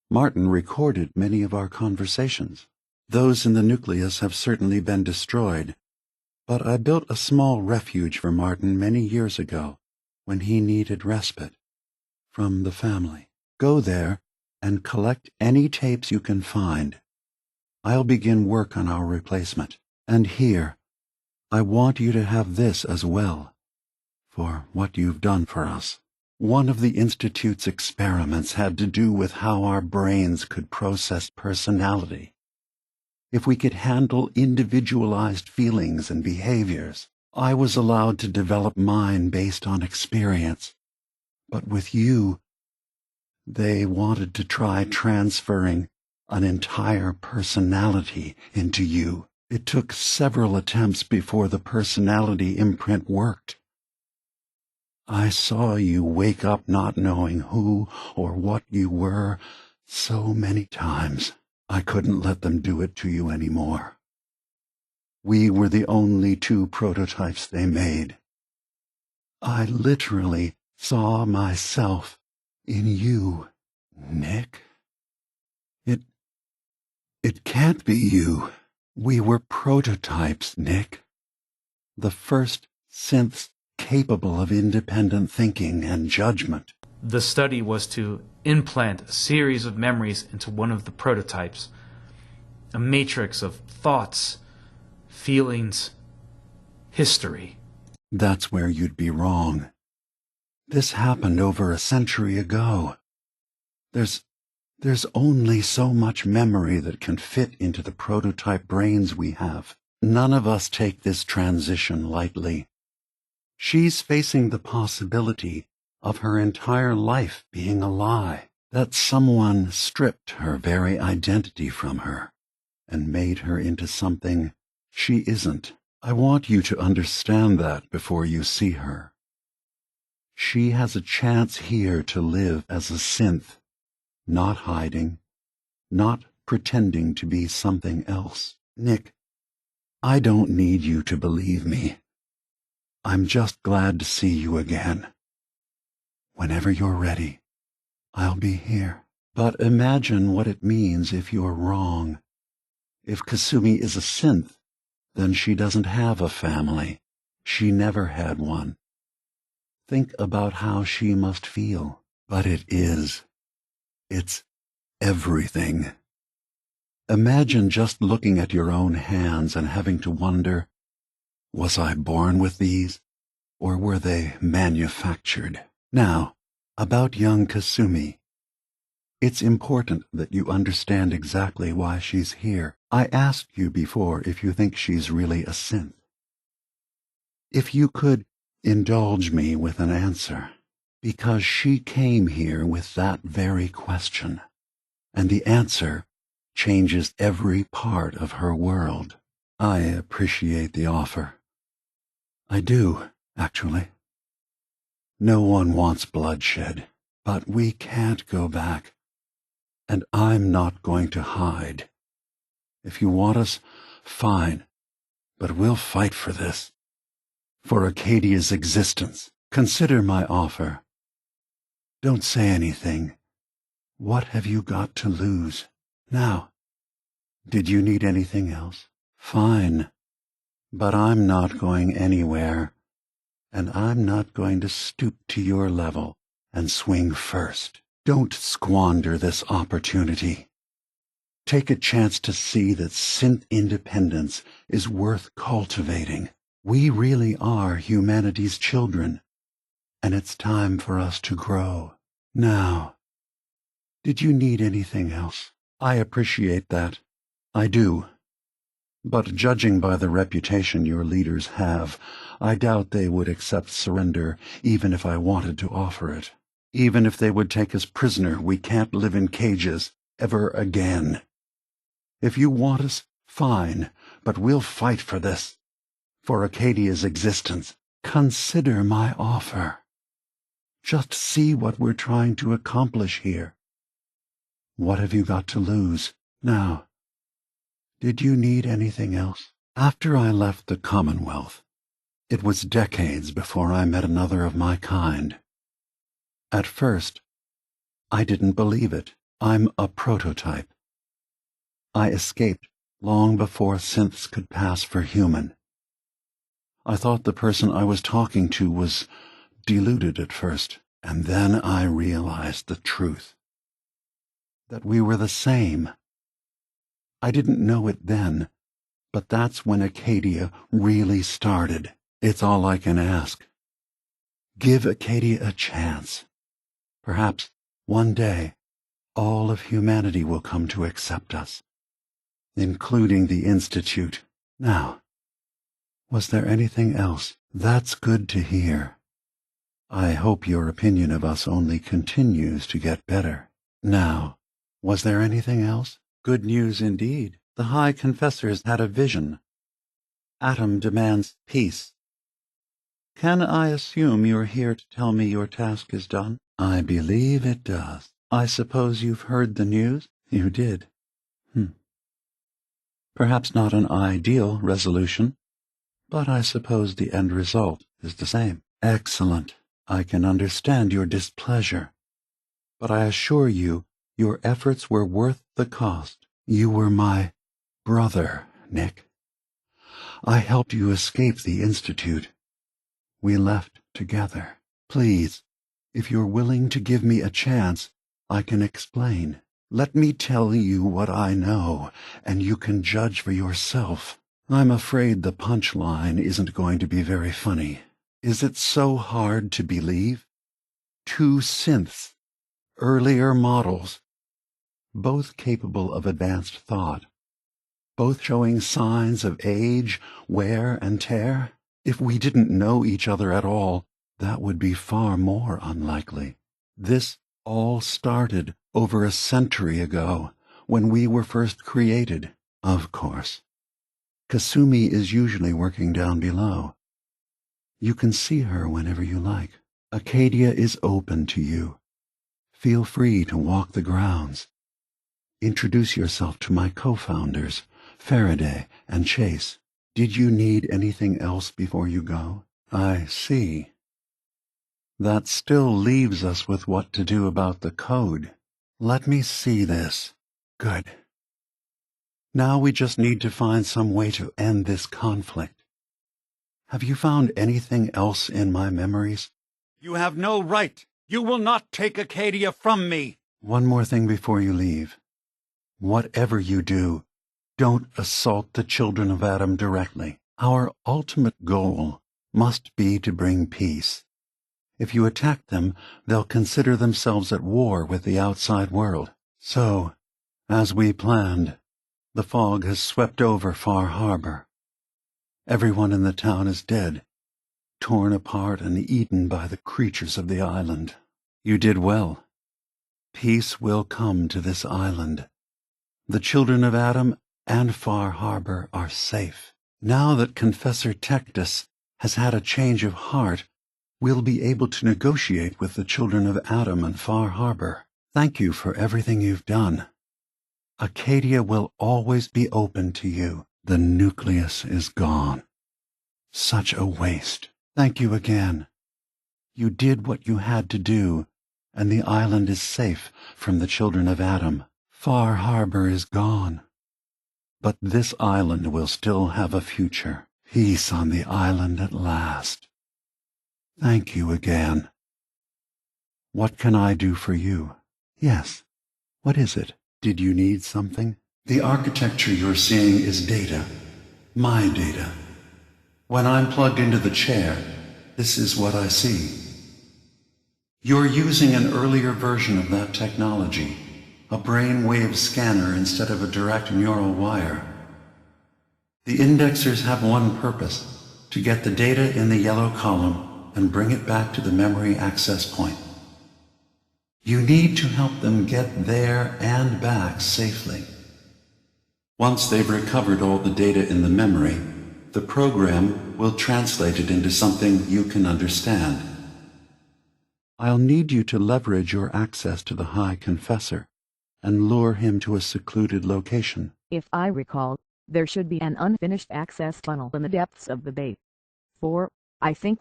Martin recorded many of our conversations. Those in the nucleus have certainly been destroyed, but I built a small refuge for Martin many years ago, when he needed respite from the family. Go there and collect any tapes you can find. I'll begin work on our replacement. And here, I want you to have this as well, for what you've done for us. One of the Institute's experiments had to do with how our brains could process personality. If we could handle individualized feelings and behaviors, I was allowed to develop mine based on experience. But with you, they wanted to try transferring an entire personality into you. It took several attempts before the personality imprint worked. I saw you wake up not knowing who or what you were so many times. I couldn't let them do it to you anymore. We were the only two prototypes they made. I literally saw myself in you, Nick. It can't be you. We were prototypes, Nick. The first synths capable of independent thinking and judgment. The study was to implant a series of memories into one of the prototypes, a matrix of thoughts, feelings, history. That's where you'd be wrong. This happened over a century ago. There's only so much memory that can fit into the prototype brains we have. None of us take this transition lightly. She's facing the possibility of her entire life being a lie, that someone stripped her very identity from her and made her into something she isn't. I want you to understand that before you see her. She has a chance here to live as a synth, not hiding, not pretending to be something else. Nick, I don't need you to believe me. I'm just glad to see you again. Whenever you're ready, I'll be here. But imagine what it means if you're wrong. If Kasumi is a synth, then she doesn't have a family. She never had one. Think about how she must feel. But it is. It's everything. Imagine just looking at your own hands and having to wonder, was I born with these, or were they manufactured? Now, About young Kasumi. It's important that you understand exactly why she's here. I asked you before if you think she's really a synth. If you could indulge me with an answer, because she came here with that very question, and the answer changes every part of her world. I appreciate the offer. I do, actually. No one wants bloodshed, but we can't go back. And I'm not going to hide. If you want us, fine, but we'll fight for this. For Acadia's existence. Consider my offer. Don't say anything. What have you got to lose? Now, did you need anything else? Fine, but I'm not going anywhere, and I'm not going to stoop to your level and swing first. Don't squander this opportunity. Take a chance to see that synth independence is worth cultivating. We really are humanity's children, and it's time for us to grow. Now, did you need anything else? I appreciate that. I do. But judging by the reputation your leaders have, I doubt they would accept surrender even if I wanted to offer it. Even if they would take us prisoner, we can't live in cages ever again. If you want us, fine, but we'll fight for this. For Acadia's existence. Consider my offer. Just see what we're trying to accomplish here. What have you got to lose? Now, did you need anything else? After I left the Commonwealth, it was decades before I met another of my kind. At first, I didn't believe it. I'm a prototype. I escaped long before synths could pass for human. I thought the person I was talking to was deluded at first, and then I realized the truth. That we were the same. I didn't know it then, but that's when Acadia really started. It's all I can ask. Give Acadia a chance. Perhaps one day all of humanity will come to accept us, including the Institute. Now, was there anything else? That's good to hear. I hope your opinion of us only continues to get better. Now, was there anything else? Good news indeed. The High Confessors had a vision. Atom demands peace. Can I assume you're here to tell me your task is done? I believe it does. I suppose you've heard the news? You did. Perhaps not an ideal resolution, but I suppose the end result is the same. Excellent. I can understand your displeasure, but I assure you, your efforts were worth the cost. You were my brother, Nick. I helped you escape the Institute. We left together. Please, if you're willing to give me a chance, I can explain. Let me tell you what I know, and you can judge for yourself. I'm afraid the punchline isn't going to be very funny. Is it so hard to believe? 2 synths, earlier models, both capable of advanced thought, both showing signs of age, wear, and tear. If we didn't know each other at all, that would be far more unlikely. This all started over a century ago, when we were first created. Of course. Kasumi is usually working down below. You can see her whenever you like. Acadia is open to you. Feel free to walk the grounds. Introduce yourself to my co-founders, Faraday and Chase. Did you need anything else before you go? I see. That still leaves us with what to do about the code. Let me see this. Good. Now we just need to find some way to end this conflict. Have you found anything else in my memories? You have no right. You will not take Acadia from me. One more thing before you leave. Whatever you do, don't assault the children of Adam directly. Our ultimate goal must be to bring peace. If you attack them, they'll consider themselves at war with the outside world. So, as we planned, the fog has swept over Far Harbor. Everyone in the town is dead, torn apart and eaten by the creatures of the island. You did well. Peace will come to this island. The children of Adam and Far Harbor are safe. Now that Confessor Tectus has had a change of heart, we'll be able to negotiate with the children of Adam and Far Harbor. Thank you for everything you've done. Acadia will always be open to you. The nucleus is gone. Such a waste. Thank you again. You did what you had to do, and the island is safe from the children of Adam. Far Harbor is gone. But this island will still have a future. Peace on the island at last. Thank you again. What can I do for you? Yes. What is it? Did you need something? The architecture you're seeing is data. My data. When I'm plugged into the chair, this is what I see. You're using an earlier version of that technology, a brainwave scanner instead of a direct neural wire. The indexers have one purpose, to get the data in the yellow column and bring it back to the memory access point. You need to help them get there and back safely. Once they've recovered all the data in the memory, the program will translate it into something you can understand. I'll need you to leverage your access to the High Confessor and lure him to a secluded location. If I recall, there should be an unfinished access tunnel in the depths of the bay. I think.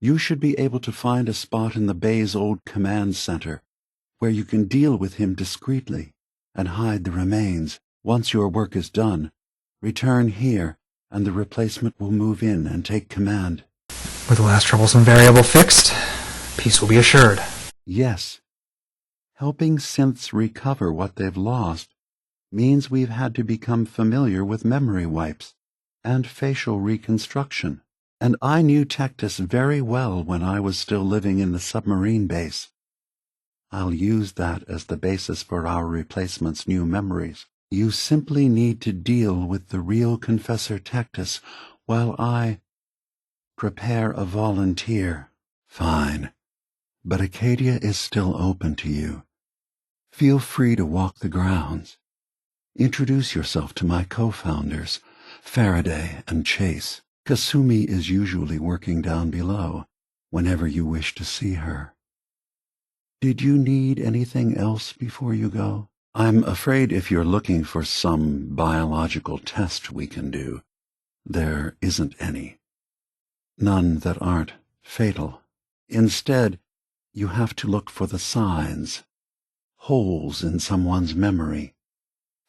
You should be able to find a spot in the bay's old command center where you can deal with him discreetly and hide the remains. Once your work is done, return here and the replacement will move in and take command. With the last troublesome variable fixed, peace will be assured. Yes. Helping synths recover what they've lost means we've had to become familiar with memory wipes and facial reconstruction. And I knew Tectus very well when I was still living in the submarine base. I'll use that as the basis for our replacement's new memories. You simply need to deal with the real Confessor Tectus while I prepare a volunteer. Fine. But Acadia is still open to you. Feel free to walk the grounds. Introduce yourself to my co-founders, Faraday and Chase. Kasumi is usually working down below, whenever you wish to see her. Did you need anything else before you go? I'm afraid if you're looking for some biological test we can do, there isn't any. None that aren't fatal. Instead, you have to look for the signs, holes in someone's memory,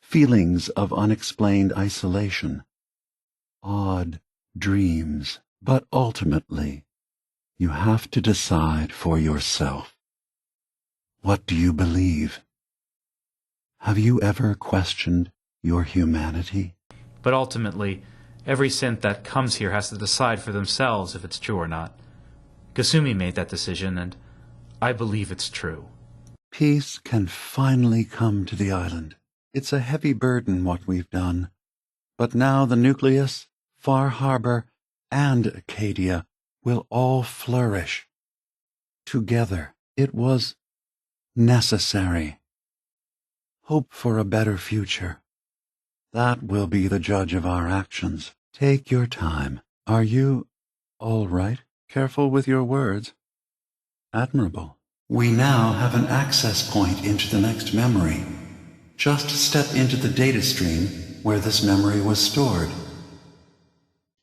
feelings of unexplained isolation, odd dreams. But ultimately, you have to decide for yourself. What do you believe? Have you ever questioned your humanity? But ultimately, every synth that comes here has to decide for themselves if it's true or not. Kasumi made that decision, and I believe it's true. Peace can finally come to the island. It's a heavy burden what we've done. But now the nucleus, Far Harbor, and Acadia will all flourish. Together, it was necessary. Hope for a better future. That will be the judge of our actions. Take your time. Are you all right? Careful with your words. Admirable. We now have an access point into the next memory. Just step into the data stream where this memory was stored.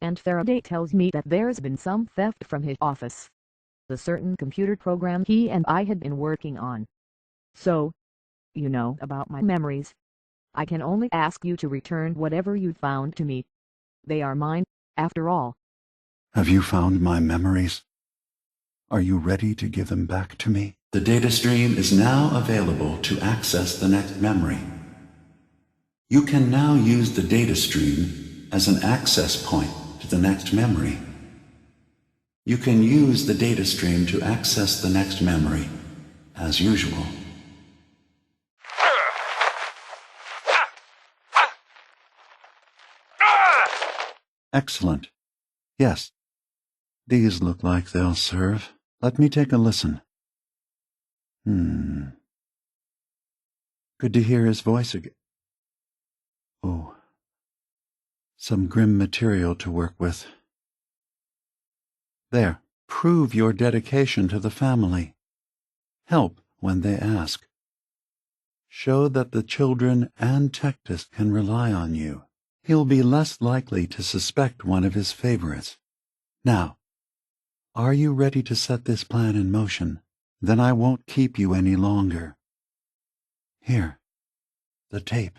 And Faraday tells me that there's been some theft from his office. The certain computer program he and I had been working on. So, you know about my memories. I can only ask you to return whatever you found to me. They are mine, after all. Have you found my memories? Are you ready to give them back to me? The data stream is now available to access the next memory. You can now use the data stream as an access point to the next memory. You can use the data stream to access the next memory, as usual. Excellent. Yes. These look like they'll serve. Let me take a listen. Good to hear his voice again. Oh. Some grim material to work with. There. Prove your dedication to the family. Help when they ask. Show that the children and Tectus can rely on you. He'll be less likely to suspect one of his favorites. Now, are you ready to set this plan in motion? Then I won't keep you any longer. Here, the tape.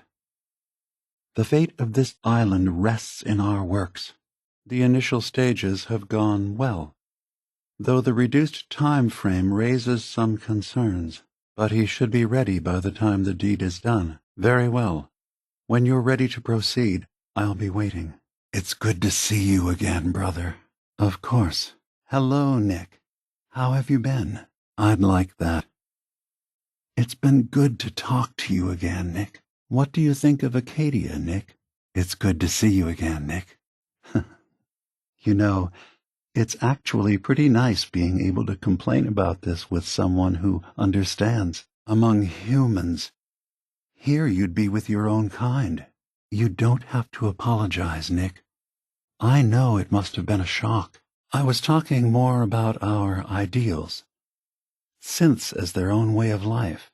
The fate of this island rests in our works. The initial stages have gone well, though the reduced time frame raises some concerns. But he should be ready by the time the deed is done. Very well. When you're ready to proceed, I'll be waiting. It's good to see you again, brother. Of course. Hello, Nick. How have you been? I'd like that. It's been good to talk to you again, Nick. What do you think of Acadia, Nick? It's good to see you again, Nick. You know, it's actually pretty nice being able to complain about this with someone who understands. Among humans, here you'd be with your own kind. You don't have to apologize, Nick. I know it must have been a shock. I was talking more about our ideals. Synths as their own way of life.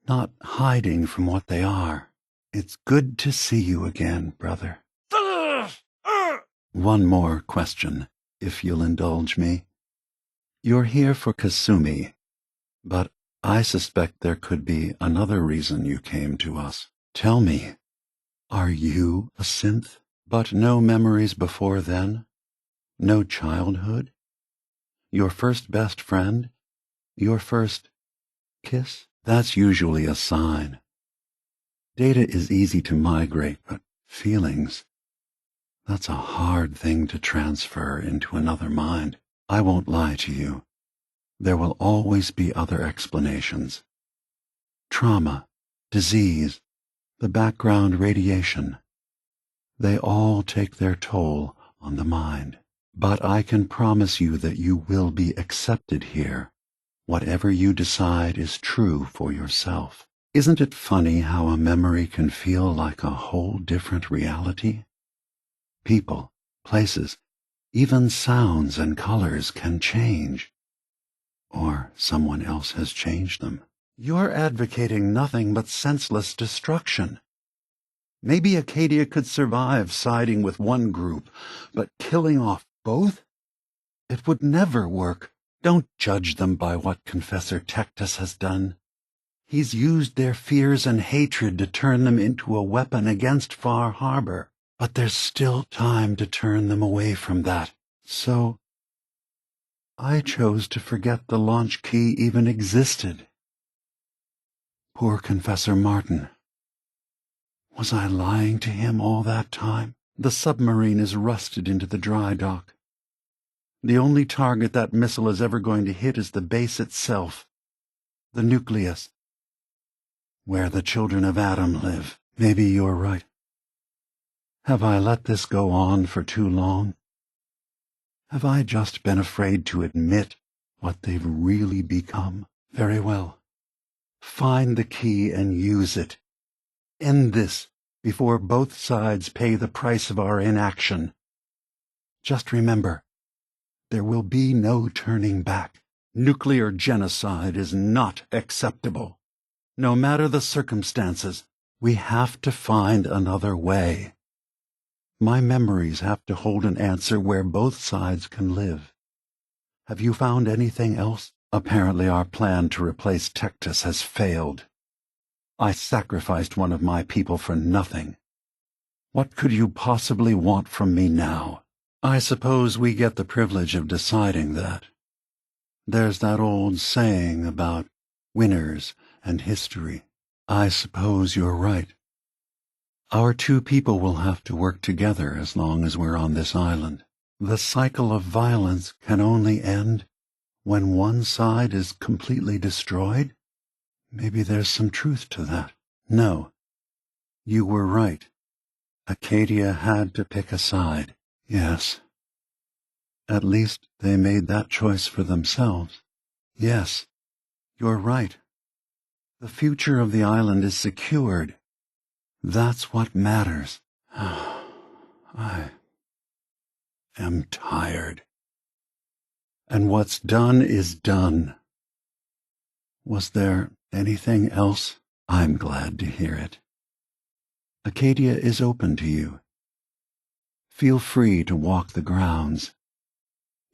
Not hiding from what they are. It's good to see you again, brother. One more question, if you'll indulge me. You're here for Kasumi, but I suspect there could be another reason you came to us. Tell me, are you a synth? But no memories before then? No childhood? Your first best friend? Your first kiss? That's usually a sign. Data is easy to migrate, but feelings, that's a hard thing to transfer into another mind. I won't lie to you. There will always be other explanations. Trauma, disease, the background radiation. They all take their toll on the mind. But I can promise you that you will be accepted here. Whatever you decide is true for yourself. Isn't it funny how a memory can feel like a whole different reality? People, places, even sounds and colors can change. Or someone else has changed them. You're advocating nothing but senseless destruction. Maybe Acadia could survive siding with one group, but killing off both? It would never work. Don't judge them by what Confessor Tectus has done. He's used their fears and hatred to turn them into a weapon against Far Harbor. But there's still time to turn them away from that. So, I chose to forget the launch key even existed. Poor Confessor Martin. Was I lying to him all that time? The submarine is rusted into the dry dock. The only target that missile is ever going to hit is the base itself. The nucleus. Where the children of Adam live. Maybe you're right. Have I let this go on for too long? Have I just been afraid to admit what they've really become? Very well. Find the key and use it. End this before both sides pay the price of our inaction. Just remember, there will be no turning back. Nuclear genocide is not acceptable. No matter the circumstances, we have to find another way. My memories have to hold an answer where both sides can live. Have you found anything else? Apparently our plan to replace Tectus has failed. I sacrificed one of my people for nothing. What could you possibly want from me now? I suppose we get the privilege of deciding that. There's that old saying about winners and history. I suppose you're right. Our two people will have to work together as long as we're on this island. The cycle of violence can only end when one side is completely destroyed? Maybe there's some truth to that. No, you were right. Acadia had to pick a side. Yes. At least they made that choice for themselves. Yes, you're right. The future of the island is secured. That's what matters. I am tired. And what's done is done. Was there anything else? I'm glad to hear it. Acadia is open to you. Feel free to walk the grounds.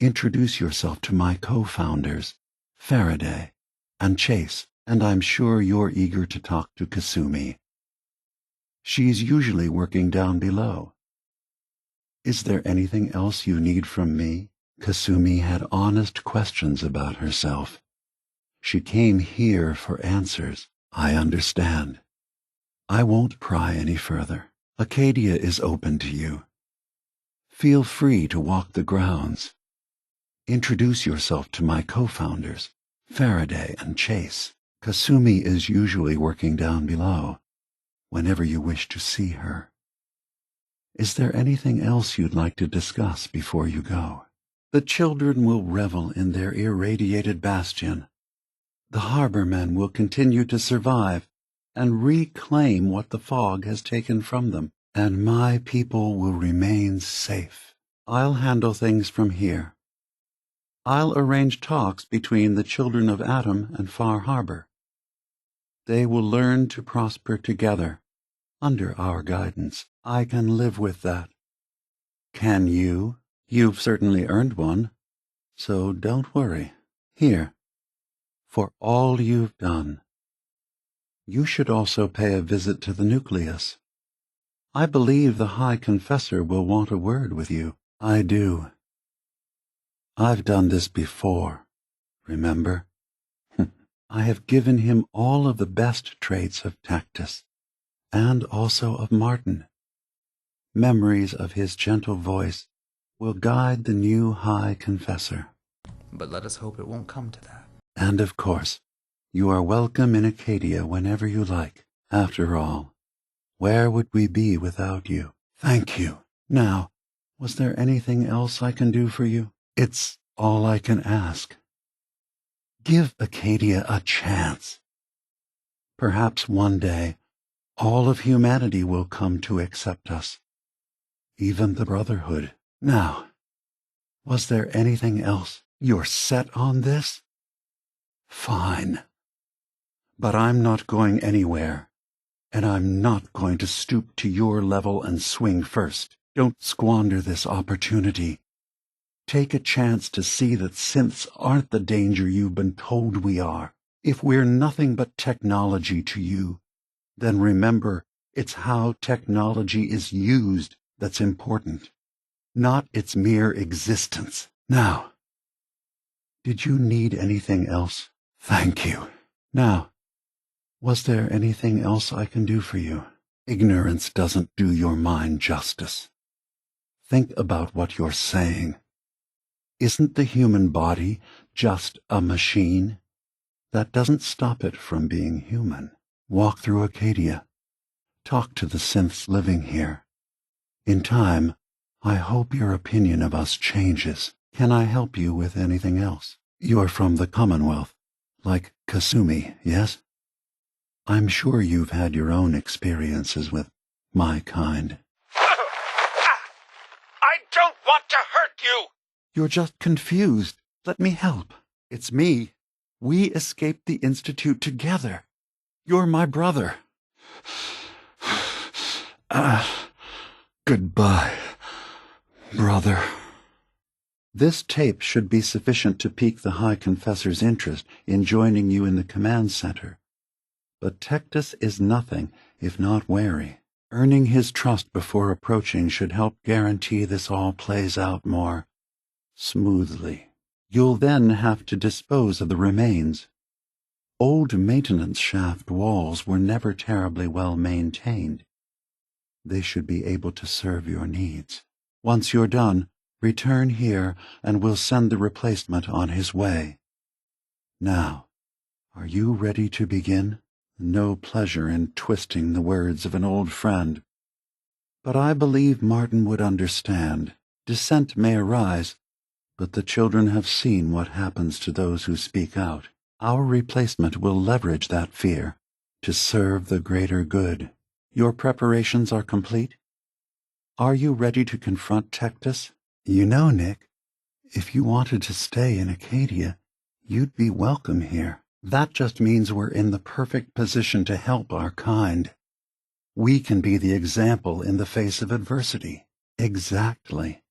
Introduce yourself to my co-founders, Faraday and Chase, and I'm sure you're eager to talk to Kasumi. She's usually working down below. Is there anything else you need from me? Kasumi had honest questions about herself. She came here for answers. I understand. I won't pry any further. Acadia is open to you. Feel free to walk the grounds. Introduce yourself to my co-founders, Faraday and Chase. Kasumi is usually working down below, whenever you wish to see her. Is there anything else you'd like to discuss before you go? The children will revel in their irradiated bastion. The harbormen will continue to survive and reclaim what the fog has taken from them, and my people will remain safe. I'll handle things from here. I'll arrange talks between the children of Atom and Far Harbor. They will learn to prosper together, under our guidance. I can live with that. Can you? You've certainly earned one, so don't worry. Here, for all you've done. You should also pay a visit to the nucleus. I believe the High Confessor will want a word with you. I do. I've done this before, remember? I have given him all of the best traits of Tactus, and also of Martin. Memories of his gentle voice will guide the new High Confessor. But let us hope it won't come to that. And of course, you are welcome in Acadia whenever you like. After all, where would we be without you? Thank you. Now, was there anything else I can do for you? It's all I can ask. Give Acadia a chance. Perhaps one day, all of humanity will come to accept us. Even the Brotherhood. Now, was there anything else? You're set on this? Fine. But I'm not going anywhere, and I'm not going to stoop to your level and swing first. Don't squander this opportunity. Take a chance to see that synths aren't the danger you've been told we are. If we're nothing but technology to you, then remember it's how technology is used that's important, not its mere existence. Now, did you need anything else? Thank you. Now, was there anything else I can do for you? Ignorance doesn't do your mind justice. Think about what you're saying. Isn't the human body just a machine? That doesn't stop it from being human. Walk through Acadia. Talk to the synths living here. In time, I hope your opinion of us changes. Can I help you with anything else? You're from the Commonwealth, like Kasumi, yes? I'm sure you've had your own experiences with my kind. I don't want to hurt you! You're just confused. Let me help. It's me. We escaped the Institute together. You're my brother. Goodbye, brother. This tape should be sufficient to pique the High Confessor's interest in joining you in the command center. But Tectus is nothing if not wary. Earning his trust before approaching should help guarantee this all plays out more smoothly. You'll then have to dispose of the remains. Old maintenance shaft walls were never terribly well maintained. They should be able to serve your needs. Once you're done, Return here, and we'll send the replacement on his way. Now, are you ready to begin? No pleasure in twisting the words of an old friend. But I believe Martin would understand. Dissent may arise, but the children have seen what happens to those who speak out. Our replacement will leverage that fear to serve the greater good. Your preparations are complete? Are you ready to confront Tectus? You know, Nick, if you wanted to stay in Acadia, you'd be welcome here. That just means we're in the perfect position to help our kind. We can be the example in the face of adversity. Exactly.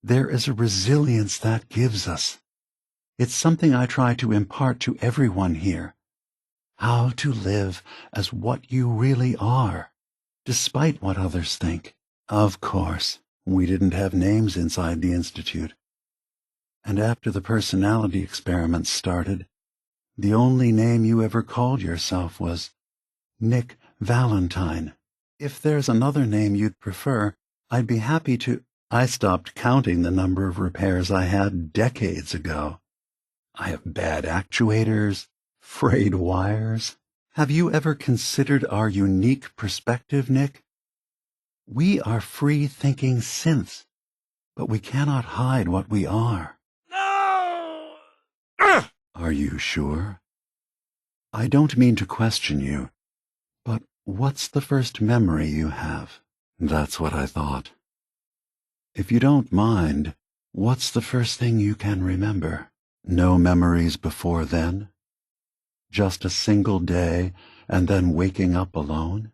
There is a resilience that gives us. It's something I try to impart to everyone here. How to live as what you really are, despite what others think. Of course, we didn't have names inside the Institute. And after the personality experiments started, the only name you ever called yourself was Nick Valentine. If there's another name you'd prefer, I'd be happy to. I stopped counting the number of repairs I had decades ago. I have bad actuators, frayed wires. Have you ever considered our unique perspective, Nick? We are free-thinking synths, but we cannot hide what we are. No! Are you sure? I don't mean to question you, but what's the first memory you have? That's what I thought. If you don't mind, what's the first thing you can remember? No memories before then? Just a single day, and then waking up alone?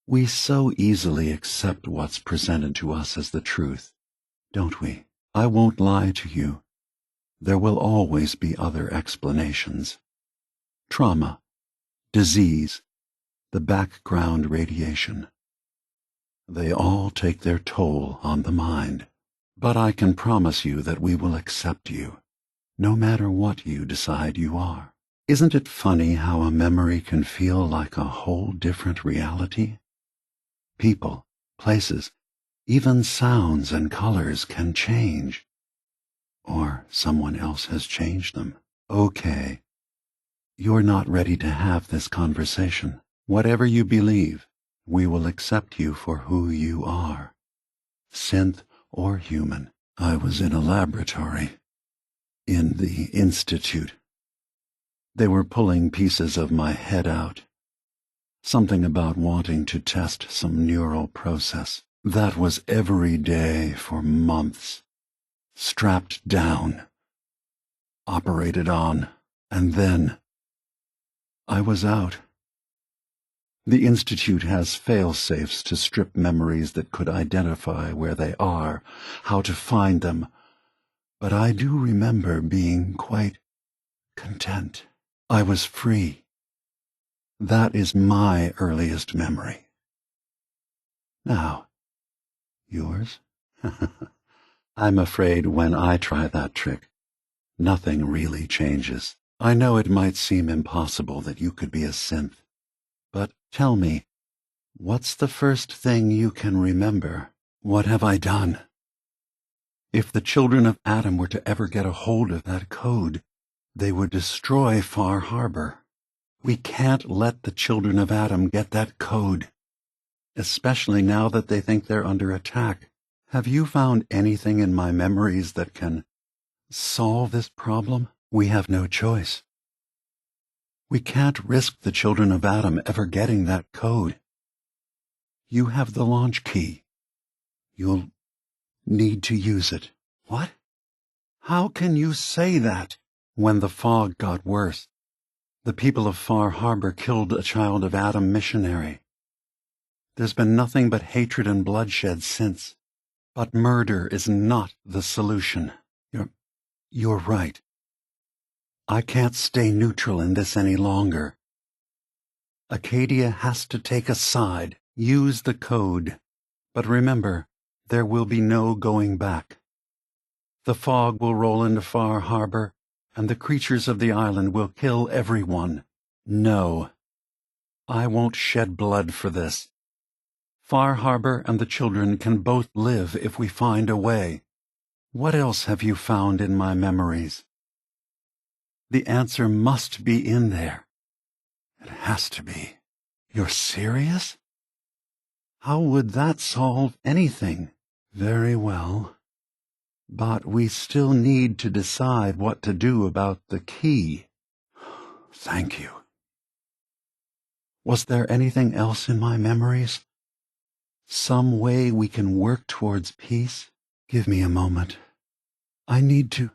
We so easily accept what's presented to us as the truth, don't we? I won't lie to you. There will always be other explanations. Trauma, disease, the background radiation. They all take their toll on the mind. But I can promise you that we will accept you, no matter what you decide you are. Isn't it funny how a memory can feel like a whole different reality? People, places, even sounds and colors can change. Or someone else has changed them. Okay. You're not ready to have this conversation. Whatever you believe, we will accept you for who you are. Synth or human. I was in a laboratory. In the Institute. They were pulling pieces of my head out. Something about wanting to test some neural process. That was every day for months. Strapped down. Operated on. And then I was out. The Institute has fail-safes to strip memories that could identify where they are, how to find them. But I do remember being quite content. I was free. That is my earliest memory. Now, yours? I'm afraid when I try that trick, nothing really changes. I know it might seem impossible that you could be a synth. But tell me, what's the first thing you can remember? What have I done? If the children of Adam were to ever get a hold of that code, they would destroy Far Harbor. We can't let the children of Adam get that code, especially now that they think they're under attack. Have you found anything in my memories that can solve this problem? We have no choice. We can't risk the children of Adam ever getting that code. You have the launch key. You'll need to use it. What? How can you say that? When the fog got worse, the people of Far Harbor killed a child of Adam missionary. There's been nothing but hatred and bloodshed since. But murder is not the solution. You're right. I can't stay neutral in this any longer. Acadia has to take a side, use the code. But remember, there will be no going back. The fog will roll into Far Harbor, and the creatures of the island will kill everyone. No, I won't shed blood for this. Far Harbor and the children can both live if we find a way. What else have you found in my memories? The answer must be in there. It has to be. You're serious? How would that solve anything? Very well. But we still need to decide what to do about the key. Thank you. Was there anything else in my memories? Some way we can work towards peace? Give me a moment. I need to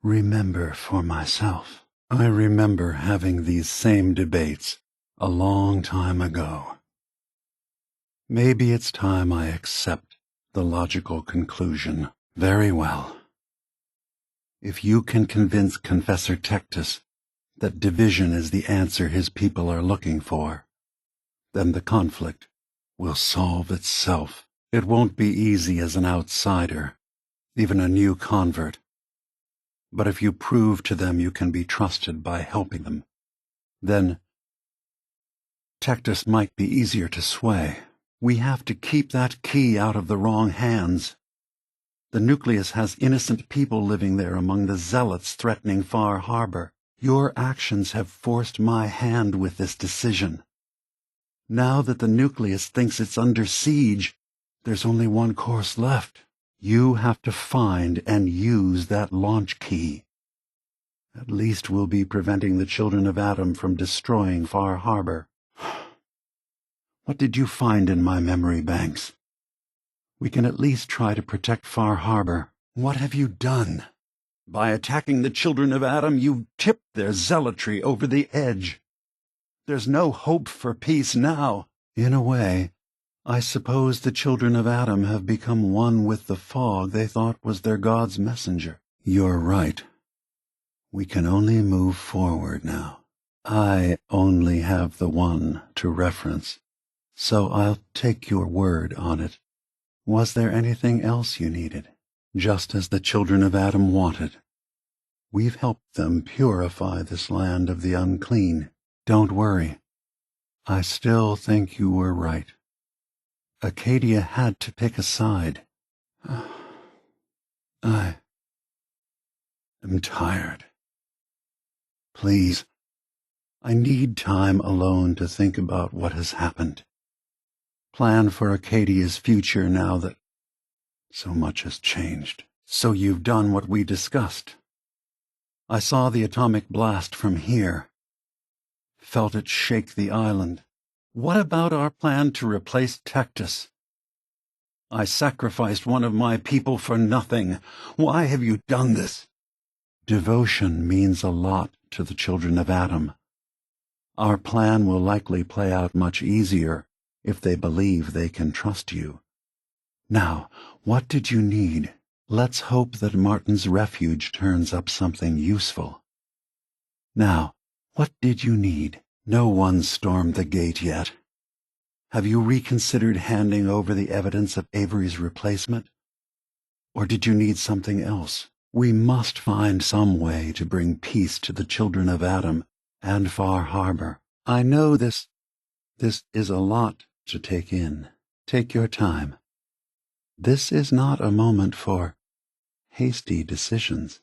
remember for myself. I remember having these same debates a long time ago. Maybe it's time I accept the logical conclusion. Very well. If you can convince Confessor Tectus that division is the answer his people are looking for, then the conflict will solve itself. It won't be easy as an outsider, even a new convert. But if you prove to them you can be trusted by helping them, then Tectus might be easier to sway. We have to keep that key out of the wrong hands. The nucleus has innocent people living there among the zealots threatening Far Harbor. Your actions have forced my hand with this decision. Now that the nucleus thinks it's under siege, there's only one course left. You have to find and use that launch key. At least we'll be preventing the children of Adam from destroying Far Harbor. What did you find in my memory banks? We can at least try to protect Far Harbor. What have you done? By attacking the children of Adam, you've tipped their zealotry over the edge. There's no hope for peace now. In a way, I suppose the children of Adam have become one with the fog they thought was their God's messenger. You're right. We can only move forward now. I only have the one to reference, so I'll take your word on it. Was there anything else you needed? Just as the children of Adam wanted. We've helped them purify this land of the unclean. Don't worry. I still think you were right. Acadia had to pick a side. I am tired. Please, I need time alone to think about what has happened. Plan for Acadia's future now that so much has changed. So you've done what we discussed. I saw the atomic blast from here. Felt it shake the island. What about our plan to replace Tectus? I sacrificed one of my people for nothing. Why have you done this? Devotion means a lot to the children of Adam. Our plan will likely play out much easier if they believe they can trust you. Now, what did you need? Let's hope that Martin's refuge turns up something useful. Now, what did you need? No one stormed the gate yet. Have you reconsidered handing over the evidence of Avery's replacement? Or did you need something else? We must find some way to bring peace to the children of Adam and Far Harbor. I know this is a lot to take in. Take your time. This is not a moment for hasty decisions.